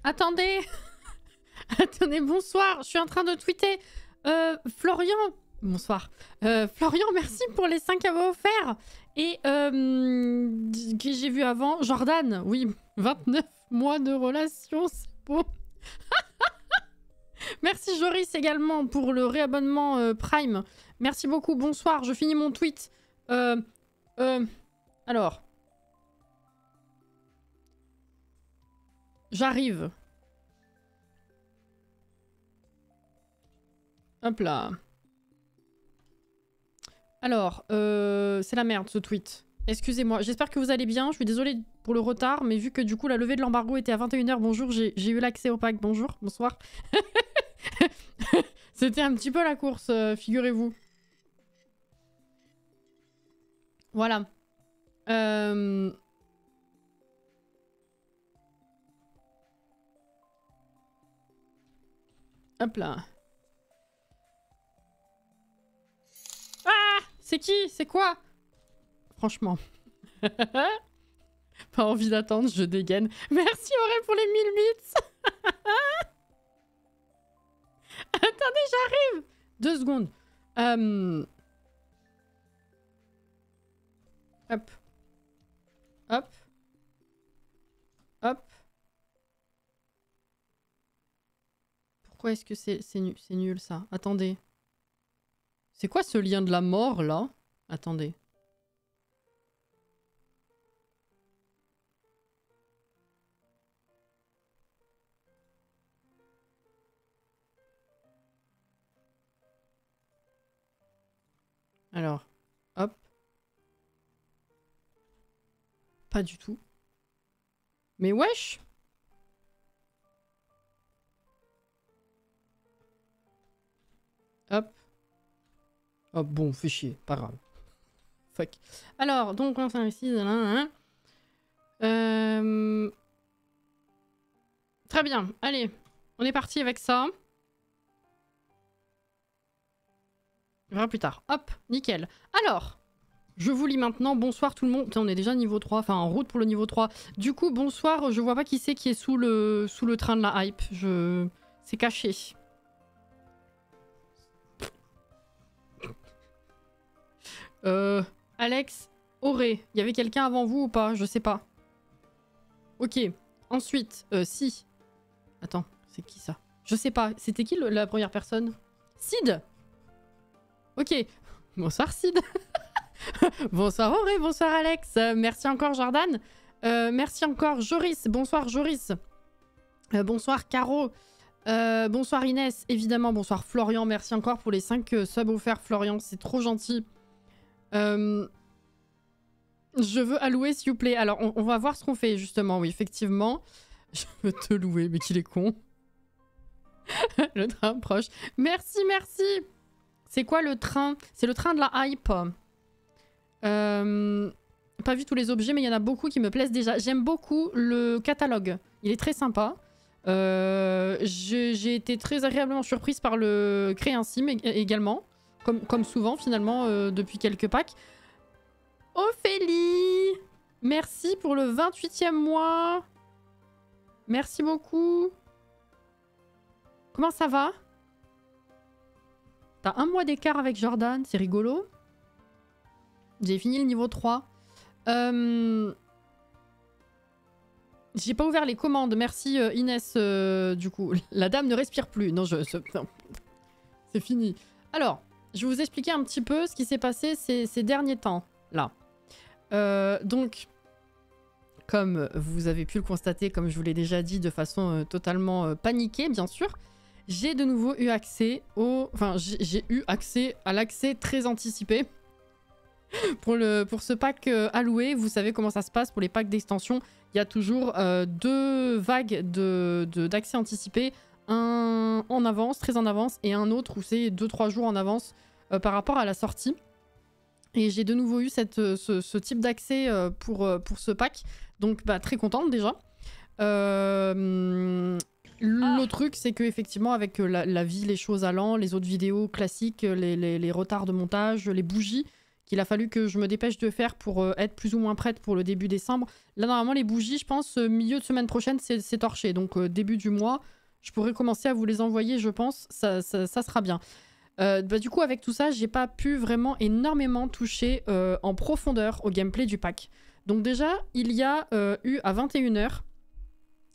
Attendez. Attendez, bonsoir. Je suis en train de tweeter. Florian. Bonsoir. Florian, merci pour les 5 avos offerts. Et qui j'ai vu avant. Jordan, oui. 29 mois de relation, c'est beau. Merci Joris également pour le réabonnement Prime. Merci beaucoup, bonsoir. Je finis mon tweet. Alors. J'arrive. Hop là. Alors, c'est la merde ce tweet. Excusez-moi, j'espère que vous allez bien. Je suis désolée pour le retard, mais vu que du coup la levée de l'embargo était à 21 h, bonjour, j'ai eu l'accès au pack. Bonjour, bonsoir. C'était un petit peu la course, figurez-vous. Voilà. Hop là. Ah! C'est qui? C'est quoi? Franchement. Pas envie d'attendre, je dégaine. Merci Auré pour les 1000 bits. Attendez, j'arrive. 2 secondes. Hop. Hop. Hop. Pourquoi est-ce que c'est nul ça? Attendez. C'est quoi ce lien de la mort là? Attendez. Alors, hop. Pas du tout. Mais wesh! Hop. Oh bon, fais chier, pas grave. Fuck. Alors, donc on ici. Très bien, allez. On est parti avec ça. On verra plus tard. Hop, nickel. Alors, je vous lis maintenant. Bonsoir tout le monde. Putain, on est déjà niveau 3, enfin en route pour le niveau 3. Du coup, bonsoir, je vois pas qui c'est qui est sous le train de la hype. C'est caché. Alex, Auré, il y avait quelqu'un avant vous ou pas? Je sais pas. Ok, ensuite, si. Attends, c'est qui ça? Je sais pas, c'était qui la première personne? Sid. Ok, bonsoir Sid. Bonsoir Auré, bonsoir Alex. Merci encore Jordan. Merci encore Joris, bonsoir Joris. Bonsoir Caro. Bonsoir Inès, évidemment, bonsoir Florian. Merci encore pour les 5 subs offerts Florian, c'est trop gentil. Je veux allouer s'il vous plaît. Alors on va voir ce qu'on fait justement. Oui effectivement. Je veux te louer mais qu'il est con. Le train proche. Merci merci. C'est quoi le train? C'est le train de la hype. Pas vu tous les objets mais il y en a beaucoup qui me plaisent déjà. J'aime beaucoup le catalogue. Il est très sympa. J'ai été très agréablement surprise par le créer un sim également. Comme souvent finalement depuis quelques packs. Ophélie! Merci pour le 28e mois. Merci beaucoup. Comment ça va? T'as 1 mois d'écart avec Jordan, c'est rigolo. J'ai fini le niveau 3. J'ai pas ouvert les commandes. Merci Inès du coup. La dame ne respire plus. Non, c'est fini. Alors, je vais vous expliquer un petit peu ce qui s'est passé ces derniers temps. Là. Donc, comme vous avez pu le constater, comme je vous l'ai déjà dit de façon totalement paniquée, bien sûr, j'ai de nouveau eu accès au... Enfin, j'ai eu accès à l'accès très anticipé pour ce pack alloué. Vous savez comment ça se passe pour les packs d'extension. Il y a toujours 2 vagues d'accès anticipé. Un en avance, très en avance, et un autre où c'est 2-3 jours en avance par rapport à la sortie. Et j'ai de nouveau eu ce type d'accès pour ce pack. Donc bah, très contente déjà. Le truc c'est que effectivement avec la vie, les choses allant, les autres vidéos classiques, les retards de montage, les bougies qu'il a fallu que je me dépêche de faire pour être plus ou moins prête pour le début décembre. Là, normalement, les bougies, je pense, milieu de semaine prochaine, c'est torché. Donc, début du mois, je pourrais commencer à vous les envoyer, je pense. Ça sera bien. Du coup, avec tout ça, j'ai pas pu vraiment énormément toucher en profondeur au gameplay du pack. Donc déjà, il y a eu à 21h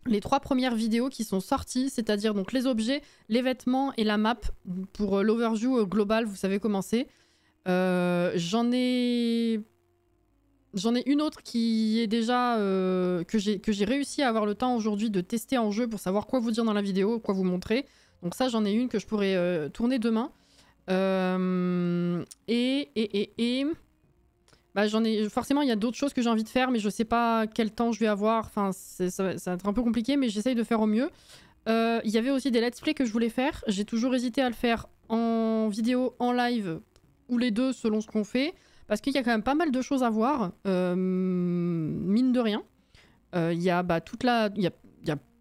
les 3 premières vidéos qui sont sorties, c'est-à-dire donc les objets, les vêtements et la map pour l'overview global, vous savez comment c'est. J'en ai une autre qui est déjà que j'ai réussi à avoir le temps aujourd'hui de tester en jeu pour savoir quoi vous dire dans la vidéo, quoi vous montrer. Donc ça, j'en ai une que je pourrais tourner demain. Bah, forcément, il y a d'autres choses que j'ai envie de faire, mais je sais pas quel temps je vais avoir. Enfin, ça va être un peu compliqué, mais j'essaye de faire au mieux. Il y avait aussi des let's play que je voulais faire. J'ai toujours hésité à le faire en vidéo, en live, ou les deux selon ce qu'on fait. Parce qu'il y a quand même pas mal de choses à voir, mine de rien. Il y a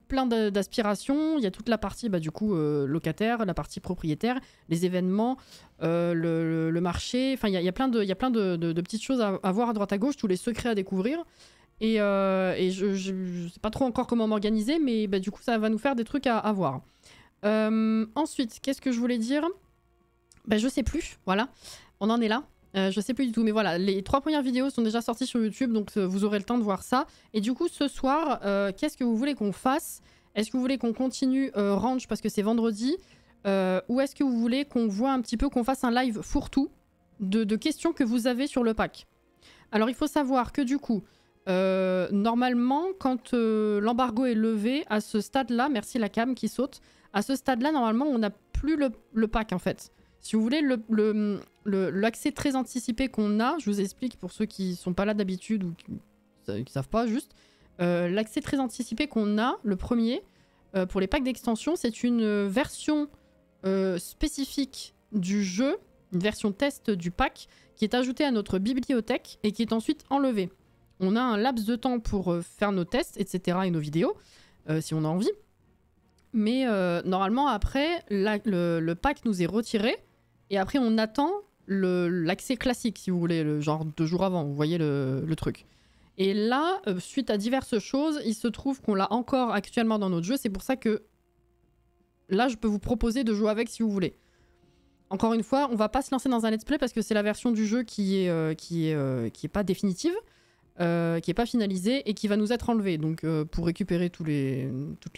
plein d'aspirations. Il y a toute la partie du coup locataire, la partie propriétaire, les événements, le marché. Enfin, il y a plein de petites choses à voir à droite à gauche, tous les secrets à découvrir. Et je sais pas trop encore comment m'organiser, mais du coup, ça va nous faire des trucs à voir. Ensuite, qu'est-ce que je voulais dire ? Je sais plus. Voilà, on en est là. Je sais plus du tout, mais voilà, les 3 premières vidéos sont déjà sorties sur YouTube, donc vous aurez le temps de voir ça. Et du coup, ce soir, qu'est-ce que vous voulez qu'on fasse ? Est-ce que vous voulez qu'on continue Ranch parce que c'est vendredi ? Ou est-ce que vous voulez qu'on voit un petit peu, qu'on fasse un live fourre-tout de questions que vous avez sur le pack ? Alors, il faut savoir que du coup, normalement, quand l'embargo est levé, à ce stade-là, merci la cam qui saute, à ce stade-là, normalement, on n'a plus le pack en fait. Si vous voulez, l'accès très anticipé qu'on a, je vous explique pour ceux qui sont pas là d'habitude ou qui savent pas juste, l'accès très anticipé qu'on a, le premier, pour les packs d'extension, c'est une version spécifique du jeu, une version test du pack, qui est ajoutée à notre bibliothèque et qui est ensuite enlevée. On a un laps de temps pour faire nos tests, etc. et nos vidéos, si on a envie. Mais normalement, après, le pack nous est retiré. Et après, on attend l'accès classique, si vous voulez, le genre 2 jours avant. Vous voyez le truc. Et là, suite à diverses choses, il se trouve qu'on l'a encore actuellement dans notre jeu. C'est pour ça que là, je peux vous proposer de jouer avec si vous voulez. Encore une fois, on va pas se lancer dans un let's play parce que c'est la version du jeu qui est pas définitive, qui est pas finalisée et qui va nous être enlevée. Donc, pour récupérer toutes les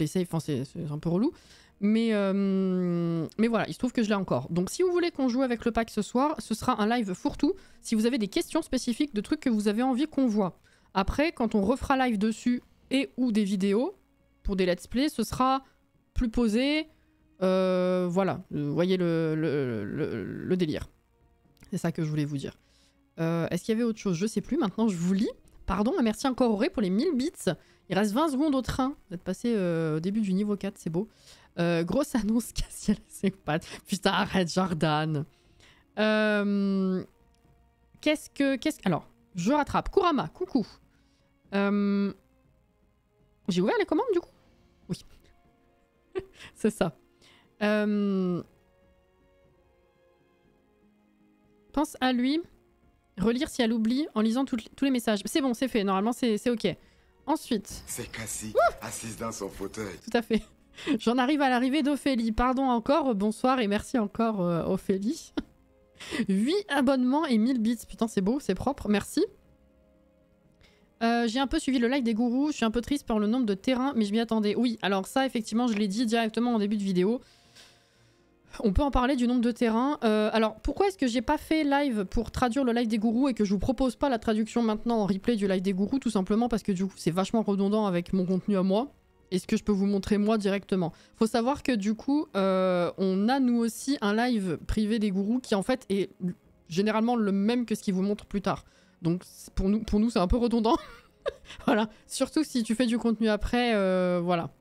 saves, enfin, c'est un peu relou. Mais voilà, il se trouve que je l'ai encore. Donc si vous voulez qu'on joue avec le pack ce soir, ce sera un live fourre-tout. Si vous avez des questions spécifiques de trucs que vous avez envie qu'on voit. Après, quand on refera live dessus et ou des vidéos, pour des let's play, ce sera plus posé. Voilà, vous voyez le délire. C'est ça que je voulais vous dire. Est-ce qu'il y avait autre chose ? Je sais plus, maintenant je vous lis. Pardon, merci encore Auré pour les 1000 bits. Il reste 20 secondes au train. Vous êtes passé au début du niveau 4, c'est beau. Grosse annonce Cassiel, c'est pas. Putain, arrête, Jordan. Alors, je rattrape. Kurama, coucou. J'ai ouvert les commandes du coup ? Oui. C'est ça. Pense à lui. Relire si elle oublie en lisant tous les messages. C'est bon, c'est fait. Normalement, c'est ok. Ensuite. C'est Cassie, assise dans son fauteuil. Tout à fait. J'en arrive à l'arrivée d'Ophélie. Pardon encore, bonsoir et merci encore Ophélie. 8 abonnements et 1000 bits. Putain, c'est beau, c'est propre, merci. J'ai un peu suivi le live des gourous. Je suis un peu triste par le nombre de terrains, mais je m'y attendais. Oui, alors ça, effectivement, je l'ai dit directement en début de vidéo. On peut en parler du nombre de terrains. Alors, pourquoi est-ce que j'ai pas fait live pour traduire le live des gourous et que je vous propose pas la traduction maintenant en replay du live des gourous? Tout simplement parce que du coup, c'est vachement redondant avec mon contenu à moi. Et ce que je peux vous montrer moi directement. Faut savoir que du coup, on a nous aussi un live privé des gourous qui en fait est généralement le même que ce qu'ils vous montrent plus tard. Donc pour nous c'est un peu redondant. Voilà. Surtout si tu fais du contenu après, voilà.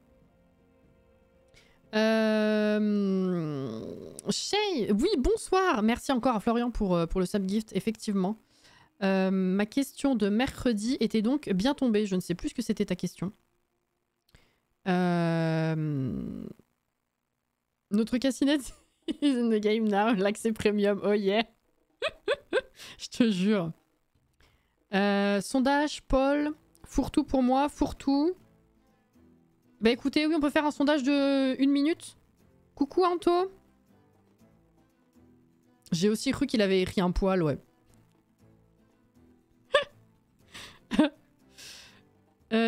Shay, oui, bonsoir. Merci encore à Florian pour le subgift, effectivement. Ma question de mercredi était donc bien tombée. Je ne sais plus ce que c'était ta question. Notre cassinette is in the game now. L'accès premium, oh yeah. Je te jure. Sondage, Paul. Fourre-tout pour moi, fourre-tout. Bah écoutez, oui, on peut faire un sondage de 1 minute. Coucou Anto. J'ai aussi cru qu'il avait écrit un poil, ouais.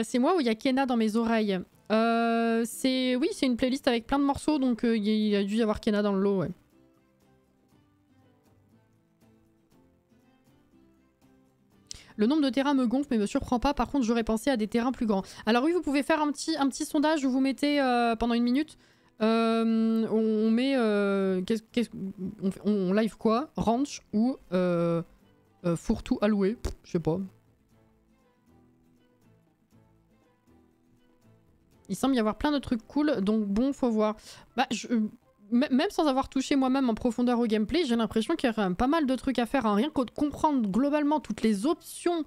C'est moi ou il y a Kena dans mes oreilles? Oui, c'est une playlist avec plein de morceaux, donc il a dû y avoir Kena dans le lot, ouais. Le nombre de terrains me gonfle mais me surprend pas, par contre j'aurais pensé à des terrains plus grands. Alors oui, vous pouvez faire un petit sondage où vous mettez pendant 1 minute, on met... on live quoi? Ranch ou fourre-tout alloué? Je sais pas. Il semble y avoir plein de trucs cool, donc bon, faut voir. Bah, même sans avoir touché moi-même en profondeur au gameplay, j'ai l'impression qu'il y a quand même pas mal de trucs à faire, hein. Rien que de comprendre globalement toutes les options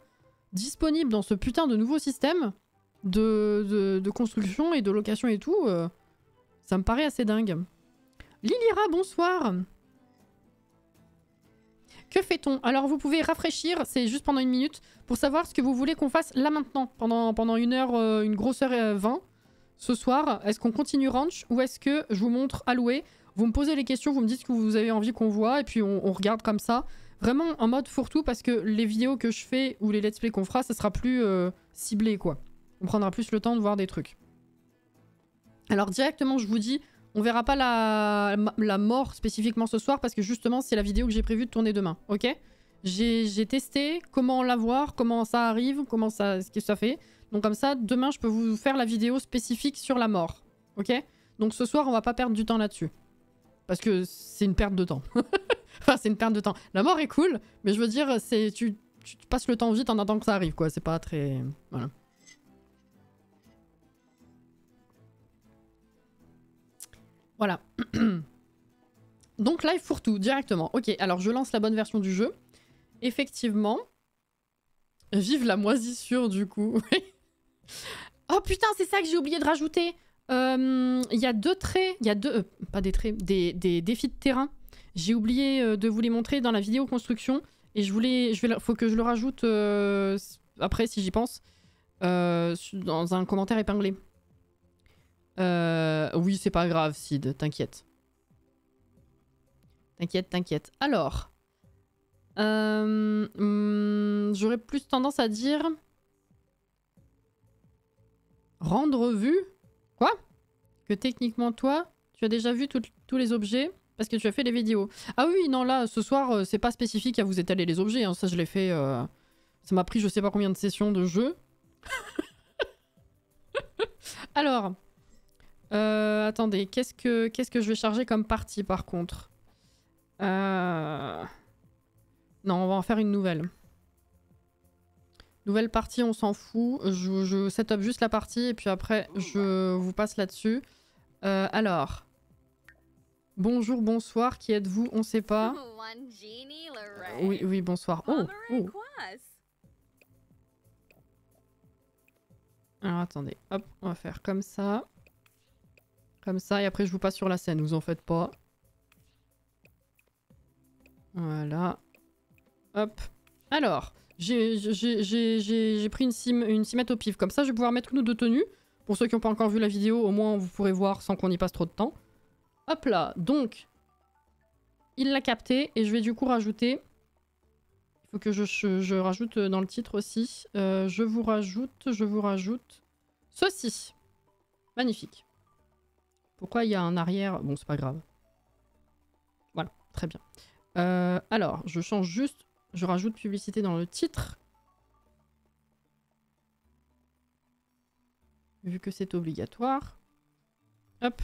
disponibles dans ce putain de nouveau système de construction et de location et tout, ça me paraît assez dingue. Lilira, bonsoir. Que fait-on? Alors vous pouvez rafraîchir, c'est juste pendant 1 minute, pour savoir ce que vous voulez qu'on fasse là maintenant, pendant 1 heure, une grosse heure et 20. Ce soir, est-ce qu'on continue Ranch ou est-ce que je vous montre Alloué? Vous me posez les questions, vous me dites ce que vous avez envie qu'on voit et puis on regarde comme ça. Vraiment en mode fourre-tout parce que les vidéos que je fais ou les let's play qu'on fera, ça sera plus ciblé quoi. On prendra plus le temps de voir des trucs. Alors directement, je vous dis, on verra pas la mort spécifiquement ce soir parce que justement, c'est la vidéo que j'ai prévu de tourner demain, ok? J'ai testé comment la voir, comment ça arrive, ce que ça fait. Donc comme ça, demain, je peux vous faire la vidéo spécifique sur la mort. Ok? Donc ce soir, on va pas perdre du temps là-dessus. Parce que c'est une perte de temps. Enfin, c'est une perte de temps. La mort est cool, mais je veux dire, tu passes le temps vite en attendant que ça arrive, quoi. C'est pas très... Voilà. Voilà. Donc live fourre-tout, directement. Ok, alors je lance la bonne version du jeu. Effectivement. Vive la moisissure, du coup. Oh putain, c'est ça que j'ai oublié de rajouter. Il y a 2 traits, il y a pas des traits, des défis de terrain. J'ai oublié de vous les montrer dans la vidéo construction et faut que je le rajoute après si j'y pense dans un commentaire épinglé. Oui, c'est pas grave, Sid, t'inquiète. T'inquiète. Alors, j'aurais plus tendance à dire rendre vue. Quoi? Que techniquement, toi, tu as déjà vu tous les objets parce que tu as fait les vidéos. Ah oui, non, là, ce soir, c'est pas spécifique à vous étaler les objets. Hein. Ça, je l'ai fait... Ça m'a pris je sais pas combien de sessions de jeu. Alors... attendez, qu'est-ce que je vais charger comme partie, par contre? Non, on va en faire une nouvelle. Nouvelle partie, on s'en fout. Je set up juste la partie et puis après, je vous passe là-dessus. Alors. Bonjour, bonsoir. Qui êtes-vous? On sait pas. Oui, bonsoir. Oh. Alors, attendez. Hop, on va faire comme ça. Comme ça, et après, je vous passe sur la scène. Vous en faites pas. Voilà. Hop. Alors. J'ai pris une cimette au pif. Comme ça, je vais pouvoir mettre nous de tenue. Pour ceux qui n'ont pas encore vu la vidéo, au moins vous pourrez voir sans qu'on y passe trop de temps. Hop là. Donc, il l'a capté. Et je vais du coup rajouter... Il faut que je rajoute dans le titre aussi. Je vous rajoute... Ceci. Magnifique. Pourquoi il y a un arrière? Bon, c'est pas grave. Voilà, très bien. Alors, je change juste... Je rajoute publicité dans le titre. Vu que c'est obligatoire. Hop.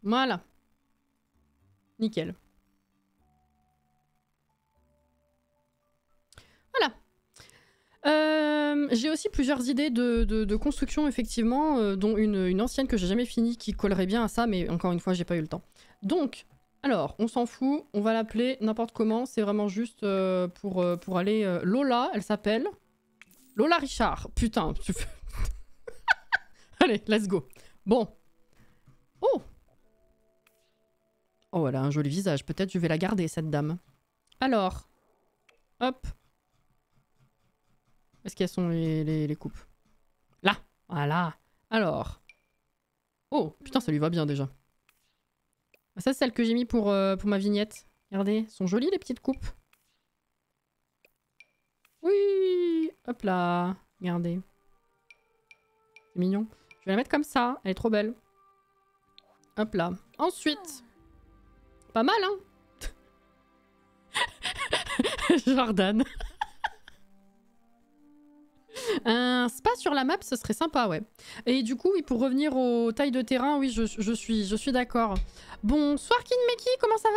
Voilà. Nickel. Voilà. J'ai aussi plusieurs idées de construction, effectivement, dont une ancienne que j'ai jamais finie qui collerait bien à ça, mais encore une fois, j'ai pas eu le temps. Donc... Alors, on s'en fout, on va l'appeler n'importe comment, c'est vraiment juste pour aller... Lola, elle s'appelle... Lola Richard, putain. Allez, let's go. Bon. Oh. Oh, elle a un joli visage. Peut-être je vais la garder, cette dame. Alors. Hop. Est-ce qu'elles sont les coupes? Là. Voilà. Alors. Oh, putain, ça lui va bien déjà. Ça, c'est celle que j'ai mis pour ma vignette. Regardez, elles sont jolies les petites coupes. Oui. Hop là. Regardez. C'est mignon. Je vais la mettre comme ça. Elle est trop belle. Hop là. Ensuite. Pas mal, hein. Jordan. Un spa sur la map, ce serait sympa, ouais. Et du coup, oui, pour revenir aux tailles de terrain, oui, je suis d'accord. Bonsoir Kinmeki, comment ça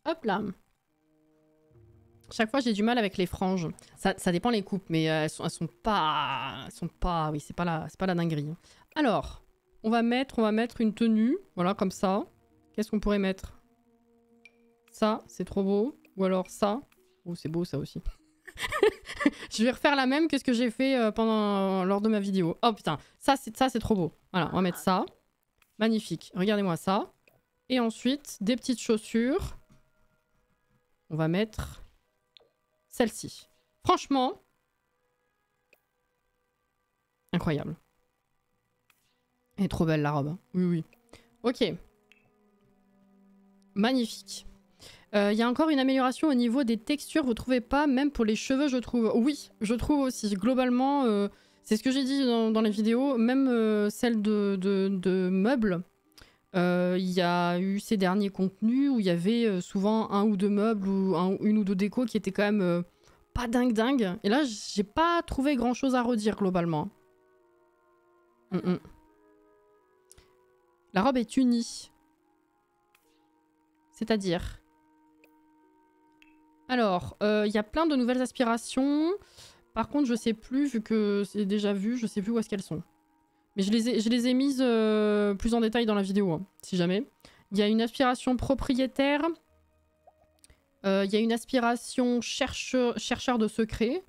va? Hop là. Chaque fois, j'ai du mal avec les franges. Ça dépend les coupes, mais elles sont pas... Oui, c'est pas la dinguerie. Alors, on va mettre une tenue. Voilà, comme ça. Qu'est-ce qu'on pourrait mettre? Ça, c'est trop beau. Ou alors ça. Oh, c'est beau ça aussi. Je vais refaire la même que ce que j'ai fait lors de ma vidéo. Oh putain, ça c'est trop beau. Voilà, on va mettre ça. Magnifique. Regardez-moi ça. Et ensuite, des petites chaussures. On va mettre celle-ci. Franchement, incroyable. Elle est trop belle la robe. Oui, oui. Ok. Magnifique. Il y a encore une amélioration au niveau des textures, vous trouvez pas? Même pour les cheveux, je trouve. Oui, je trouve aussi. Globalement, c'est ce que j'ai dit dans les vidéos. Même celle de meubles. Il y a eu ces derniers contenus où il y avait souvent un ou deux meubles ou une ou deux décos qui étaient quand même pas dingue. Et là, j'ai pas trouvé grand chose à redire globalement. La robe est unie. C'est-à-dire... Alors, il y a plein de nouvelles aspirations. Par contre, je sais plus, vu que c'est déjà vu, je sais plus où est-ce qu'elles sont. Mais je les ai mises plus en détail dans la vidéo, hein, si jamais. Il y a une aspiration propriétaire. Il y a une aspiration chercheur de secrets.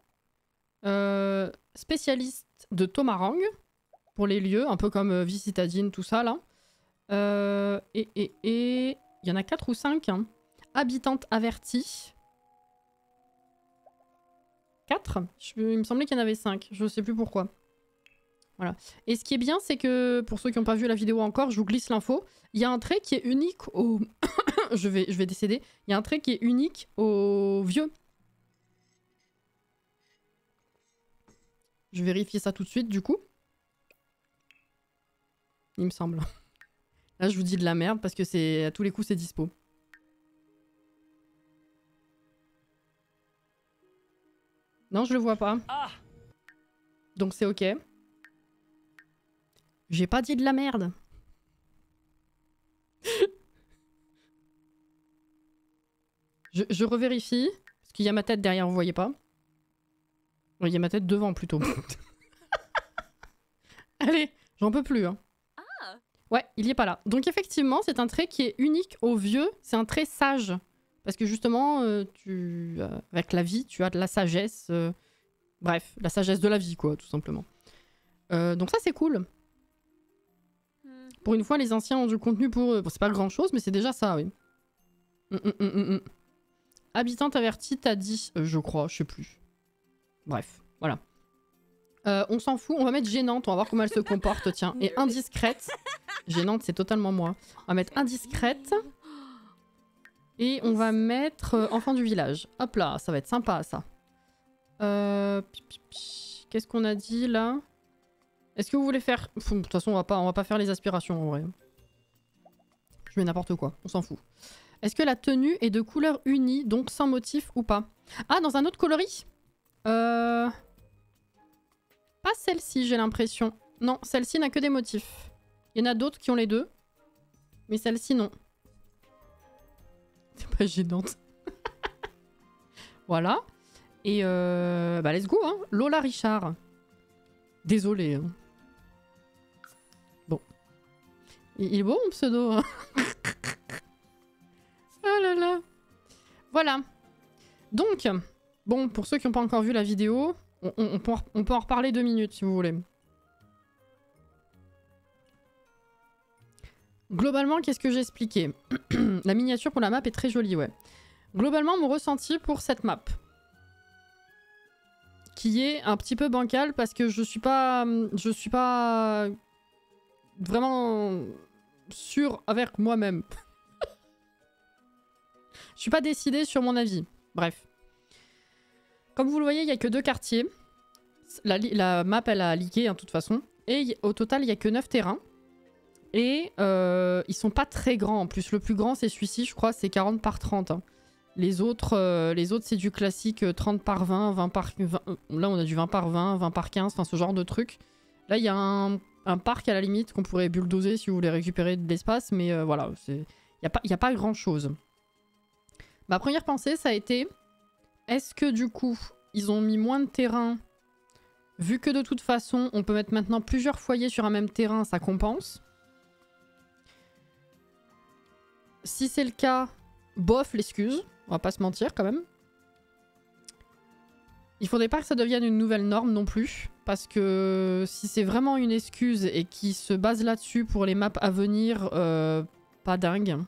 Spécialiste de Tomarang. Pour les lieux, un peu comme vie citadine, tout ça, là. Et il y en a 4 ou 5. Hein. Habitante avertie. 4 il me semblait qu'il y en avait 5. Je sais plus pourquoi. Voilà. Et ce qui est bien, c'est que, pour ceux qui n'ont pas vu la vidéo encore, je vous glisse l'info. Il y a un trait qui est unique au... je vais décéder. Il y a un trait qui est unique aux vieux. Je vérifie ça tout de suite, du coup. Il me semble. Là, je vous dis de la merde, parce que à tous les coups, c'est dispo. Non, je le vois pas. Donc c'est ok. J'ai pas dit de la merde. je revérifie. Parce qu'il y a ma tête derrière, vous voyez pas? Il y a ma tête devant plutôt. Allez, j'en peux plus. Hein. Ouais, il y est pas là. Donc effectivement, c'est un trait qui est unique aux vieux. C'est un trait sage. Parce que justement, avec la vie, tu as de la sagesse. Bref, la sagesse de la vie, quoi, tout simplement. Donc ça, c'est cool. Pour une fois, les anciens ont du contenu pour eux. Bon, c'est pas grand-chose, mais c'est déjà ça, oui. Habitante avertie, t'as dit, je crois, je sais plus. Bref, voilà. On s'en fout, on va mettre gênante, on va voir comment elle se comporte, tiens. Et indiscrète. Gênante, c'est totalement moi. On va mettre indiscrète. Et on va mettre enfant du village. Hop là, ça va être sympa, ça. Qu'est-ce qu'on a dit, là? Est-ce que vous voulez faire... De toute façon, on va pas faire les aspirations, en vrai. Je mets n'importe quoi, on s'en fout. Est-ce que la tenue est de couleur unie, donc sans motif ou pas? Ah, dans un autre coloris? Pas celle-ci, j'ai l'impression. Non, celle-ci n'a que des motifs. Il y en a d'autres qui ont les deux. Mais celle-ci, non. C'est pas gênante. Voilà. Et bah, let's go, hein. Lola Richard. Désolé. Hein. Bon. Il est beau, mon pseudo. Hein. Oh là là. Voilà. Donc, bon, pour ceux qui n'ont pas encore vu la vidéo, on peut en reparler 2 minutes, si vous voulez. Globalement, qu'est-ce que j'ai expliqué? La miniature pour la map est très jolie, ouais. Globalement, mon ressenti pour cette map, qui est un petit peu bancal parce que je suis pas vraiment sûre avec moi-même. Je suis pas décidée sur mon avis. Bref. Comme vous le voyez, il y a que 2 quartiers. La map, elle a leaké, hein, de toute façon. Et au total, il y a que 9 terrains. Et ils sont pas très grands. En plus, le plus grand, c'est celui-ci, je crois, c'est 40 par 30. Hein. Les autres c'est du classique 30 par 20, 20 par... 20, là, on a du 20 par 20, 20 par 15, enfin, ce genre de truc. Là, il y a un parc, à la limite, qu'on pourrait bulldozer si vous voulez récupérer de l'espace. Mais voilà, il n'y a pas grand-chose. Ma première pensée, ça a été... Est-ce que, du coup, ils ont mis moins de terrain? Vu que, de toute façon, on peut mettre maintenant plusieurs foyers sur un même terrain, ça compense. Si c'est le cas, bof l'excuse. On va pas se mentir quand même. Il faudrait pas que ça devienne une nouvelle norme non plus. Parce que si c'est vraiment une excuse et qui se base là-dessus pour les maps à venir, pas dingue.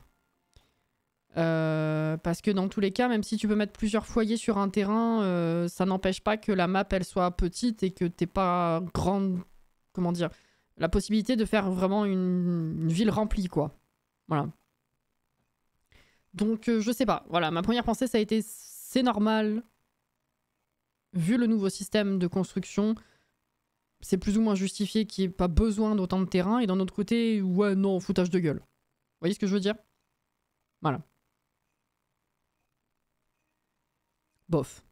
Parce que dans tous les cas, même si tu peux mettre plusieurs foyers sur un terrain, ça n'empêche pas que la map elle soit petite et que t'aies pas grande... Comment dire? La possibilité de faire vraiment une ville remplie, quoi. Voilà. Donc, je sais pas. Voilà, ma première pensée, ça a été c'est normal. Vu le nouveau système de construction, c'est plus ou moins justifié qu'il n'y ait pas besoin d'autant de terrain. Et d'un autre côté, ouais, non, foutage de gueule. Vous voyez ce que je veux dire? Voilà. Bof.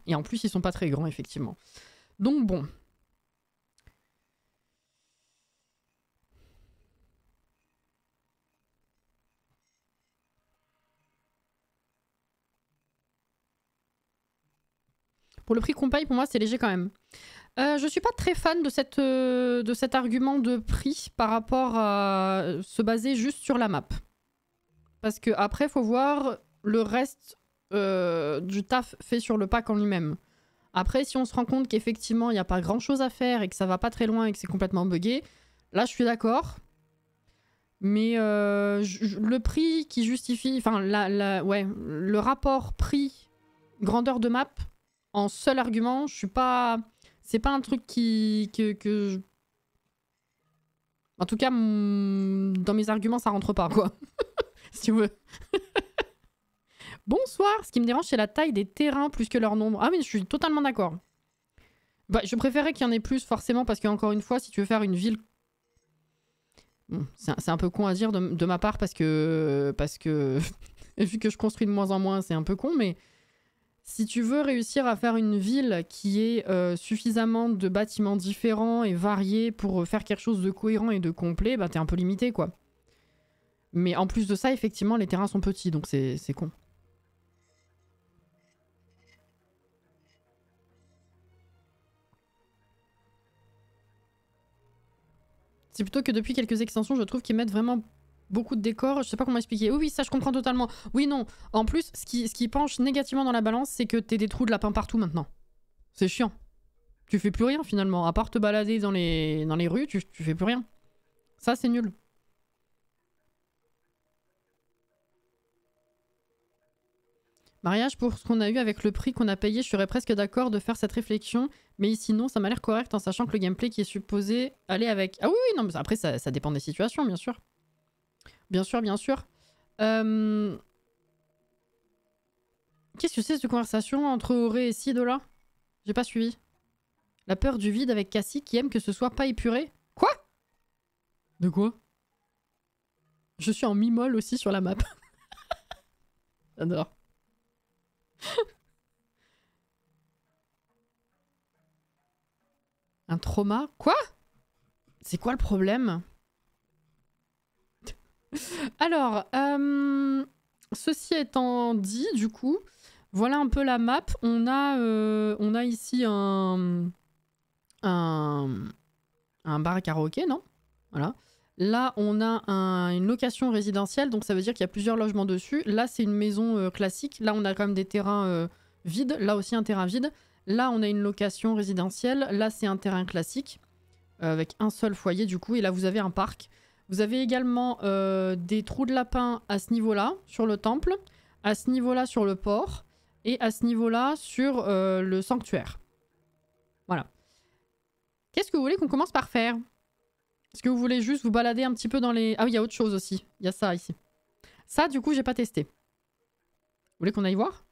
Et en plus, ils sont pas très grands, effectivement. Donc, bon. Pour le prix qu'on paye, pour moi, c'est léger quand même. Je suis pas très fan de cet argument de prix par rapport à se baser juste sur la map. Parce que après, faut voir le reste du taf fait sur le pack en lui-même. Après, si on se rend compte qu'effectivement, il n'y a pas grand-chose à faire et que ça va pas très loin et que c'est complètement buggé, là, je suis d'accord. Mais le prix qui justifie... Enfin, ouais, le rapport prix-grandeur de map, en seul argument, je suis pas... C'est pas un truc que... En tout cas, dans mes arguments, ça rentre pas, quoi. Si tu veux. Bonsoir. Ce qui me dérange, c'est la taille des terrains plus que leur nombre. Ah mais je suis totalement d'accord. Bah, je préférais qu'il y en ait plus, forcément, parce qu'encore une fois, si tu veux faire une ville... Bon, c'est un peu con à dire de ma part, parce que vu que je construis de moins en moins, c'est un peu con, mais... Si tu veux réussir à faire une ville qui ait suffisamment de bâtiments différents et variés pour faire quelque chose de cohérent et de complet, bah t'es un peu limité, quoi. Mais en plus de ça, effectivement, les terrains sont petits, donc c'est con. C'est plutôt que depuis quelques extensions, je trouve qu'ils mettent vraiment beaucoup de décors. Je sais pas comment expliquer. Oui, ça je comprends totalement. Oui, non. En plus, ce qui penche négativement dans la balance, c'est que t'es des trous de lapin partout maintenant. C'est chiant. Tu fais plus rien finalement. À part te balader dans les rues, tu fais plus rien. Ça, c'est nul. Mariage, pour ce qu'on a eu avec le prix qu'on a payé, je serais presque d'accord de faire cette réflexion. Mais sinon, ça m'a l'air correct en sachant que le gameplay qui est supposé aller avec... Ah oui, oui, non, mais après, ça dépend des situations, bien sûr. Bien sûr, bien sûr. Qu'est-ce que c'est cette conversation entre Auré et Sid là? J'ai pas suivi. La peur du vide avec Cassie qui aime que ce soit pas épuré. Quoi? De quoi? Je suis en mi-molle aussi sur la map. J'adore. Un trauma? Quoi? C'est quoi le problème? Alors, ceci étant dit, du coup, voilà un peu la map. On a ici un bar à karaoké, non? Voilà. Là, on a une location résidentielle, donc ça veut dire qu'il y a plusieurs logements dessus. Là, c'est une maison classique. Là, on a quand même des terrains vides. Là aussi, un terrain vide. Là, on a une location résidentielle. Là, c'est un terrain classique avec un seul foyer, du coup. Et là, vous avez un parc. Vous avez également des trous de lapin à ce niveau-là, sur le temple, à ce niveau-là sur le port, et à ce niveau-là sur le sanctuaire. Voilà. Qu'est-ce que vous voulez qu'on commence par faire? Est-ce que vous voulez juste vous balader un petit peu dans les... Ah oui, il y a autre chose aussi. Il y a ça ici. Ça, du coup, j'ai pas testé. Vous voulez qu'on aille voir?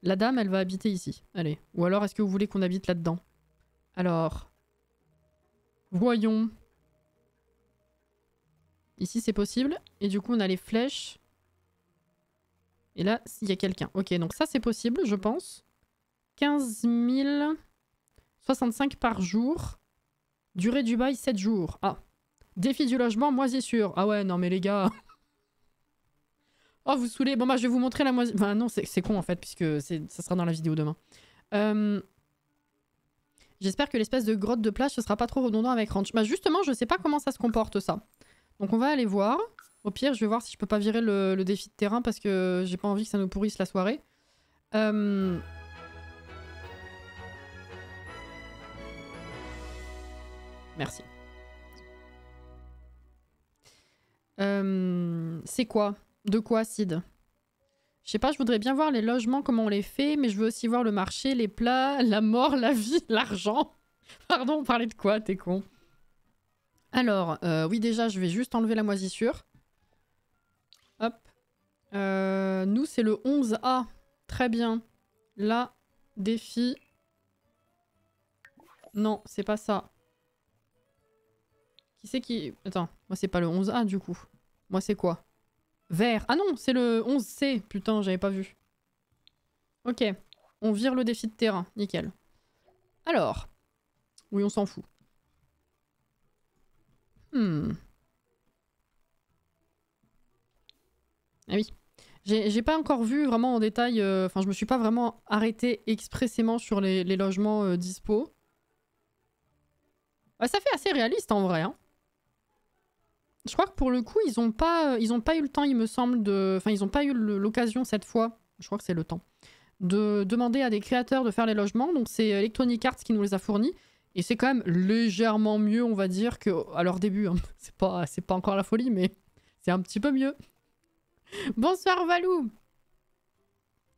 La dame, elle va habiter ici. Allez. Ou alors, est-ce que vous voulez qu'on habite là-dedans? Alors... Voyons. Ici, c'est possible. Et du coup, on a les flèches. Et là, il y a quelqu'un. Ok, donc ça, c'est possible, je pense. 15 065 par jour. Durée du bail, 7 jours. Ah. Défi du logement, moisissure. Ah ouais, non mais les gars... Oh, vous saoulez. Bon, bah, je vais vous montrer la moisissure. Enfin, non, c'est con, en fait, puisque ça sera dans la vidéo demain. J'espère que l'espèce de grotte de plage, ce sera pas trop redondant avec Ranch. Bah, justement, je sais pas comment ça se comporte, ça. Donc, on va aller voir. Au pire, je vais voir si je peux pas virer le défi de terrain, parce que j'ai pas envie que ça nous pourrisse la soirée. Merci. C'est quoi? De quoi, Sid? Je sais pas, je voudrais bien voir les logements, comment on les fait, mais je veux aussi voir le marché, les plats, la mort, la vie, l'argent. Pardon, on parlait de quoi? T'es con. Alors, oui, déjà, je vais juste enlever la moisissure. Hop. Nous, c'est le 11A. Très bien. Là, défi. Non, c'est pas ça. Qui c'est qui... Attends, moi, c'est pas le 11A, du coup. Moi, c'est quoi? Vert. Ah non, c'est le 11C. Putain, j'avais pas vu. Ok. On vire le défi de terrain. Nickel. Alors. Oui, on s'en fout. Ah oui. J'ai pas encore vu vraiment en détail... Enfin, je me suis pas vraiment arrêté expressément sur les logements dispo. Ouais, ça fait assez réaliste en vrai. Hein. Je crois que pour le coup, ils ont pas eu le temps, il me semble, de... Enfin, ils ont pas eu l'occasion cette fois, je crois que c'est le temps, de demander à des créateurs de faire les logements. Donc c'est Electronic Arts qui nous les a fournis. Et c'est quand même légèrement mieux, on va dire, qu'à leur début. Hein. C'est pas encore la folie, mais c'est un petit peu mieux. Bonsoir Valou.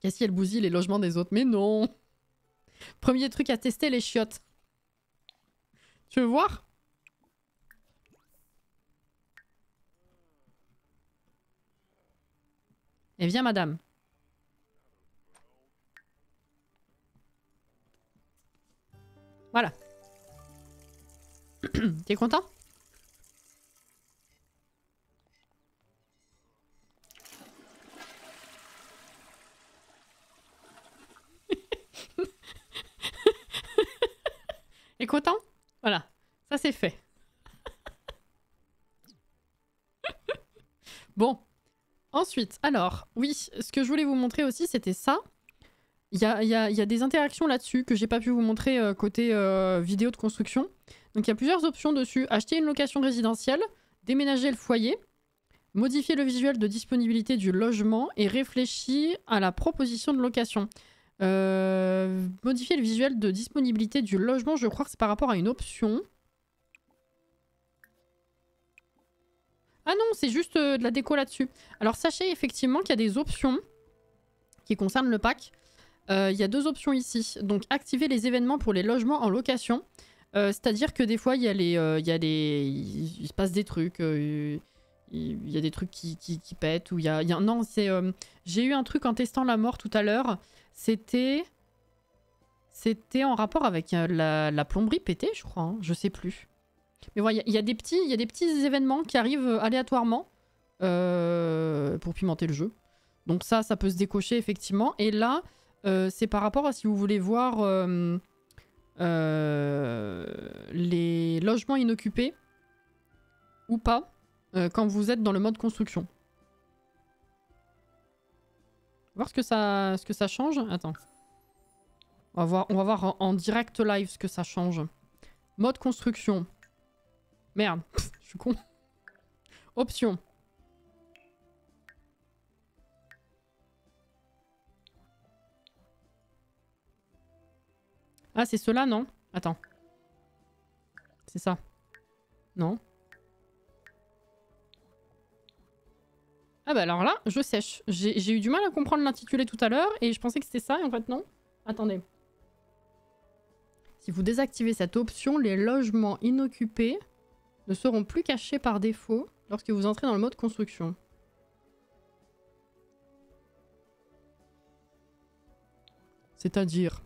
Cassie, elle bousille les logements des autres. Mais non. Premier truc à tester, les chiottes. Tu veux voir? Eh viens, madame. Voilà. T'es content? T'es content? Voilà. Ça, c'est fait. Bon. Ensuite, alors, oui, ce que je voulais vous montrer aussi, c'était ça. Il y a des interactions là-dessus que j'ai pas pu vous montrer côté vidéo de construction. Donc il y a plusieurs options dessus. Acheter une location résidentielle, déménager le foyer, modifier le visuel de disponibilité du logement et réfléchir à la proposition de location. Modifier le visuel de disponibilité du logement, je crois que c'est par rapport à une option. Ah non, c'est juste de la déco là-dessus. Alors sachez effectivement qu'il y a des options qui concernent le pack. Il y a deux options ici. Donc activer les événements pour les logements en location. C'est-à-dire que des fois, il se passe des trucs. Il y a des trucs qui pètent. Ou non, c'est... j'ai eu un truc en testant la mort tout à l'heure. C'était en rapport avec la plomberie pétée, je crois. Hein, je sais plus. Mais voilà, il y a des petits événements qui arrivent aléatoirement pour pimenter le jeu. Donc ça peut se décocher effectivement. Et là, c'est par rapport à si vous voulez voir les logements inoccupés ou pas quand vous êtes dans le mode construction. On va voir ce que ça change. Attends. On va voir en direct live ce que ça change. Mode construction. Merde, je suis con. Option. Ah, c'est cela, non? Attends. C'est ça. Non. Ah bah alors là, je sèche. J'ai eu du mal à comprendre l'intitulé tout à l'heure et je pensais que c'était ça et en fait non. Attendez. Si vous désactivez cette option, les logements inoccupés ne seront plus cachés par défaut lorsque vous entrez dans le mode construction. C'est-à-dire...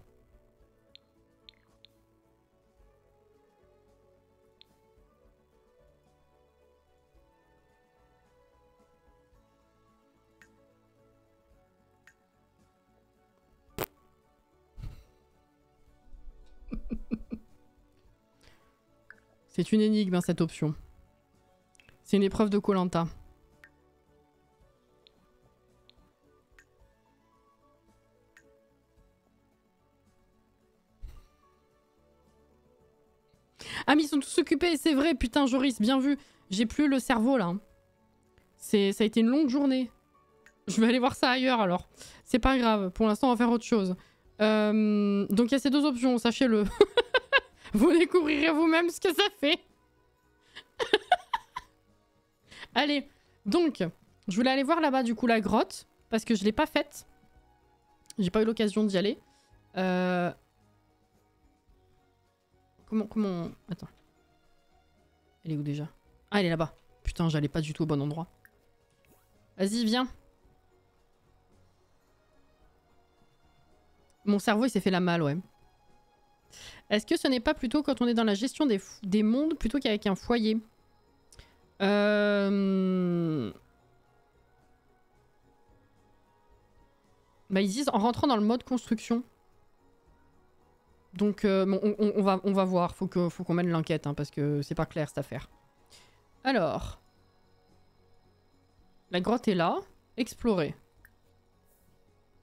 C'est une énigme, hein, cette option. C'est une épreuve de Koh-Lanta. Ah mais ils sont tous occupés, c'est vrai, putain Joris, bien vu. J'ai plus le cerveau là. Ça a été une longue journée. Je vais aller voir ça ailleurs alors. C'est pas grave, pour l'instant on va faire autre chose. Donc il y a ces deux options, sachez-le. Vous découvrirez vous-même ce que ça fait. Allez, donc, je voulais aller voir là-bas du coup la grotte, parce que je l'ai pas faite. J'ai pas eu l'occasion d'y aller. Comment... Attends. Elle est où déjà? Ah, elle est là-bas. Putain, j'allais pas du tout au bon endroit. Vas-y, viens. Mon cerveau, il s'est fait la malle, ouais. Est-ce que ce n'est pas plutôt quand on est dans la gestion des mondes plutôt qu'avec un foyer? Bah ils disent en rentrant dans le mode construction. Donc bon, on va voir. Faut qu'on mène l'enquête hein, parce que c'est pas clair cette affaire. Alors. La grotte est là. Explorer.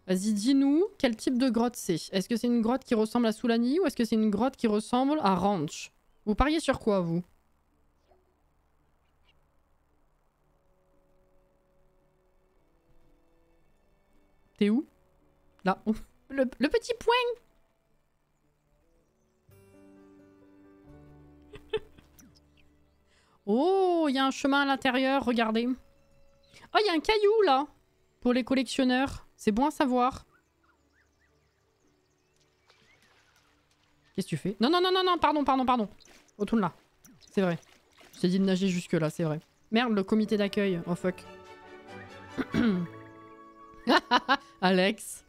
Vas-y, dis-nous quel type de grotte c'est. Est-ce que c'est une grotte qui ressemble à Soulani ou est-ce que c'est une grotte qui ressemble à Ranch? Vous pariez sur quoi, vous? T'es où? Là. Oh, le petit point. Oh, il y a un chemin à l'intérieur, regardez. Oh, il y a un caillou, là. Pour les collectionneurs. C'est bon à savoir. Qu'est-ce que tu fais? Non, non, non, non, non, pardon. Retourne là. C'est vrai. Je t'ai dit de nager jusque là, c'est vrai. Merde, le comité d'accueil. Oh fuck. Alex.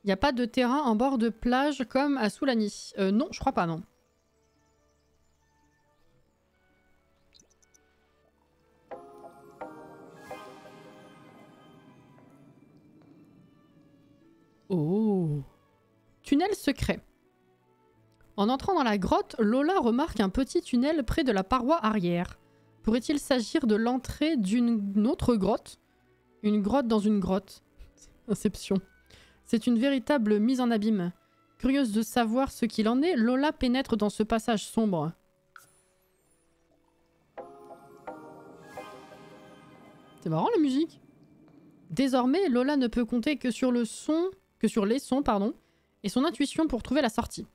Y a pas de terrain en bord de plage comme à Soulani. Non, je crois pas, non. Oh. Tunnel secret. En entrant dans la grotte, Lola remarque un petit tunnel près de la paroi arrière. Pourrait-il s'agir de l'entrée d'une autre grotte? Une grotte dans une grotte. Inception. C'est une véritable mise en abîme. Curieuse de savoir ce qu'il en est, Lola pénètre dans ce passage sombre. C'est marrant la musique. Désormais, Lola ne peut compter que sur les sons, et son intuition pour trouver la sortie.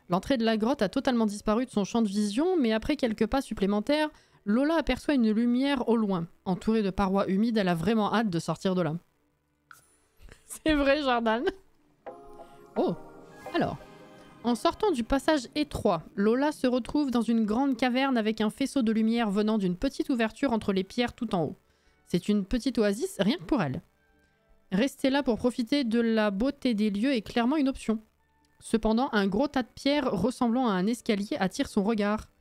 L'entrée de la grotte a totalement disparu de son champ de vision, mais après quelques pas supplémentaires, Lola aperçoit une lumière au loin. Entourée de parois humides, elle a vraiment hâte de sortir de là. C'est vrai, Jordan. Oh, alors. En sortant du passage étroit, Lola se retrouve dans une grande caverne avec un faisceau de lumière venant d'une petite ouverture entre les pierres tout en haut. C'est une petite oasis rien que pour elle. Rester là pour profiter de la beauté des lieux est clairement une option. Cependant, un gros tas de pierres ressemblant à un escalier attire son regard.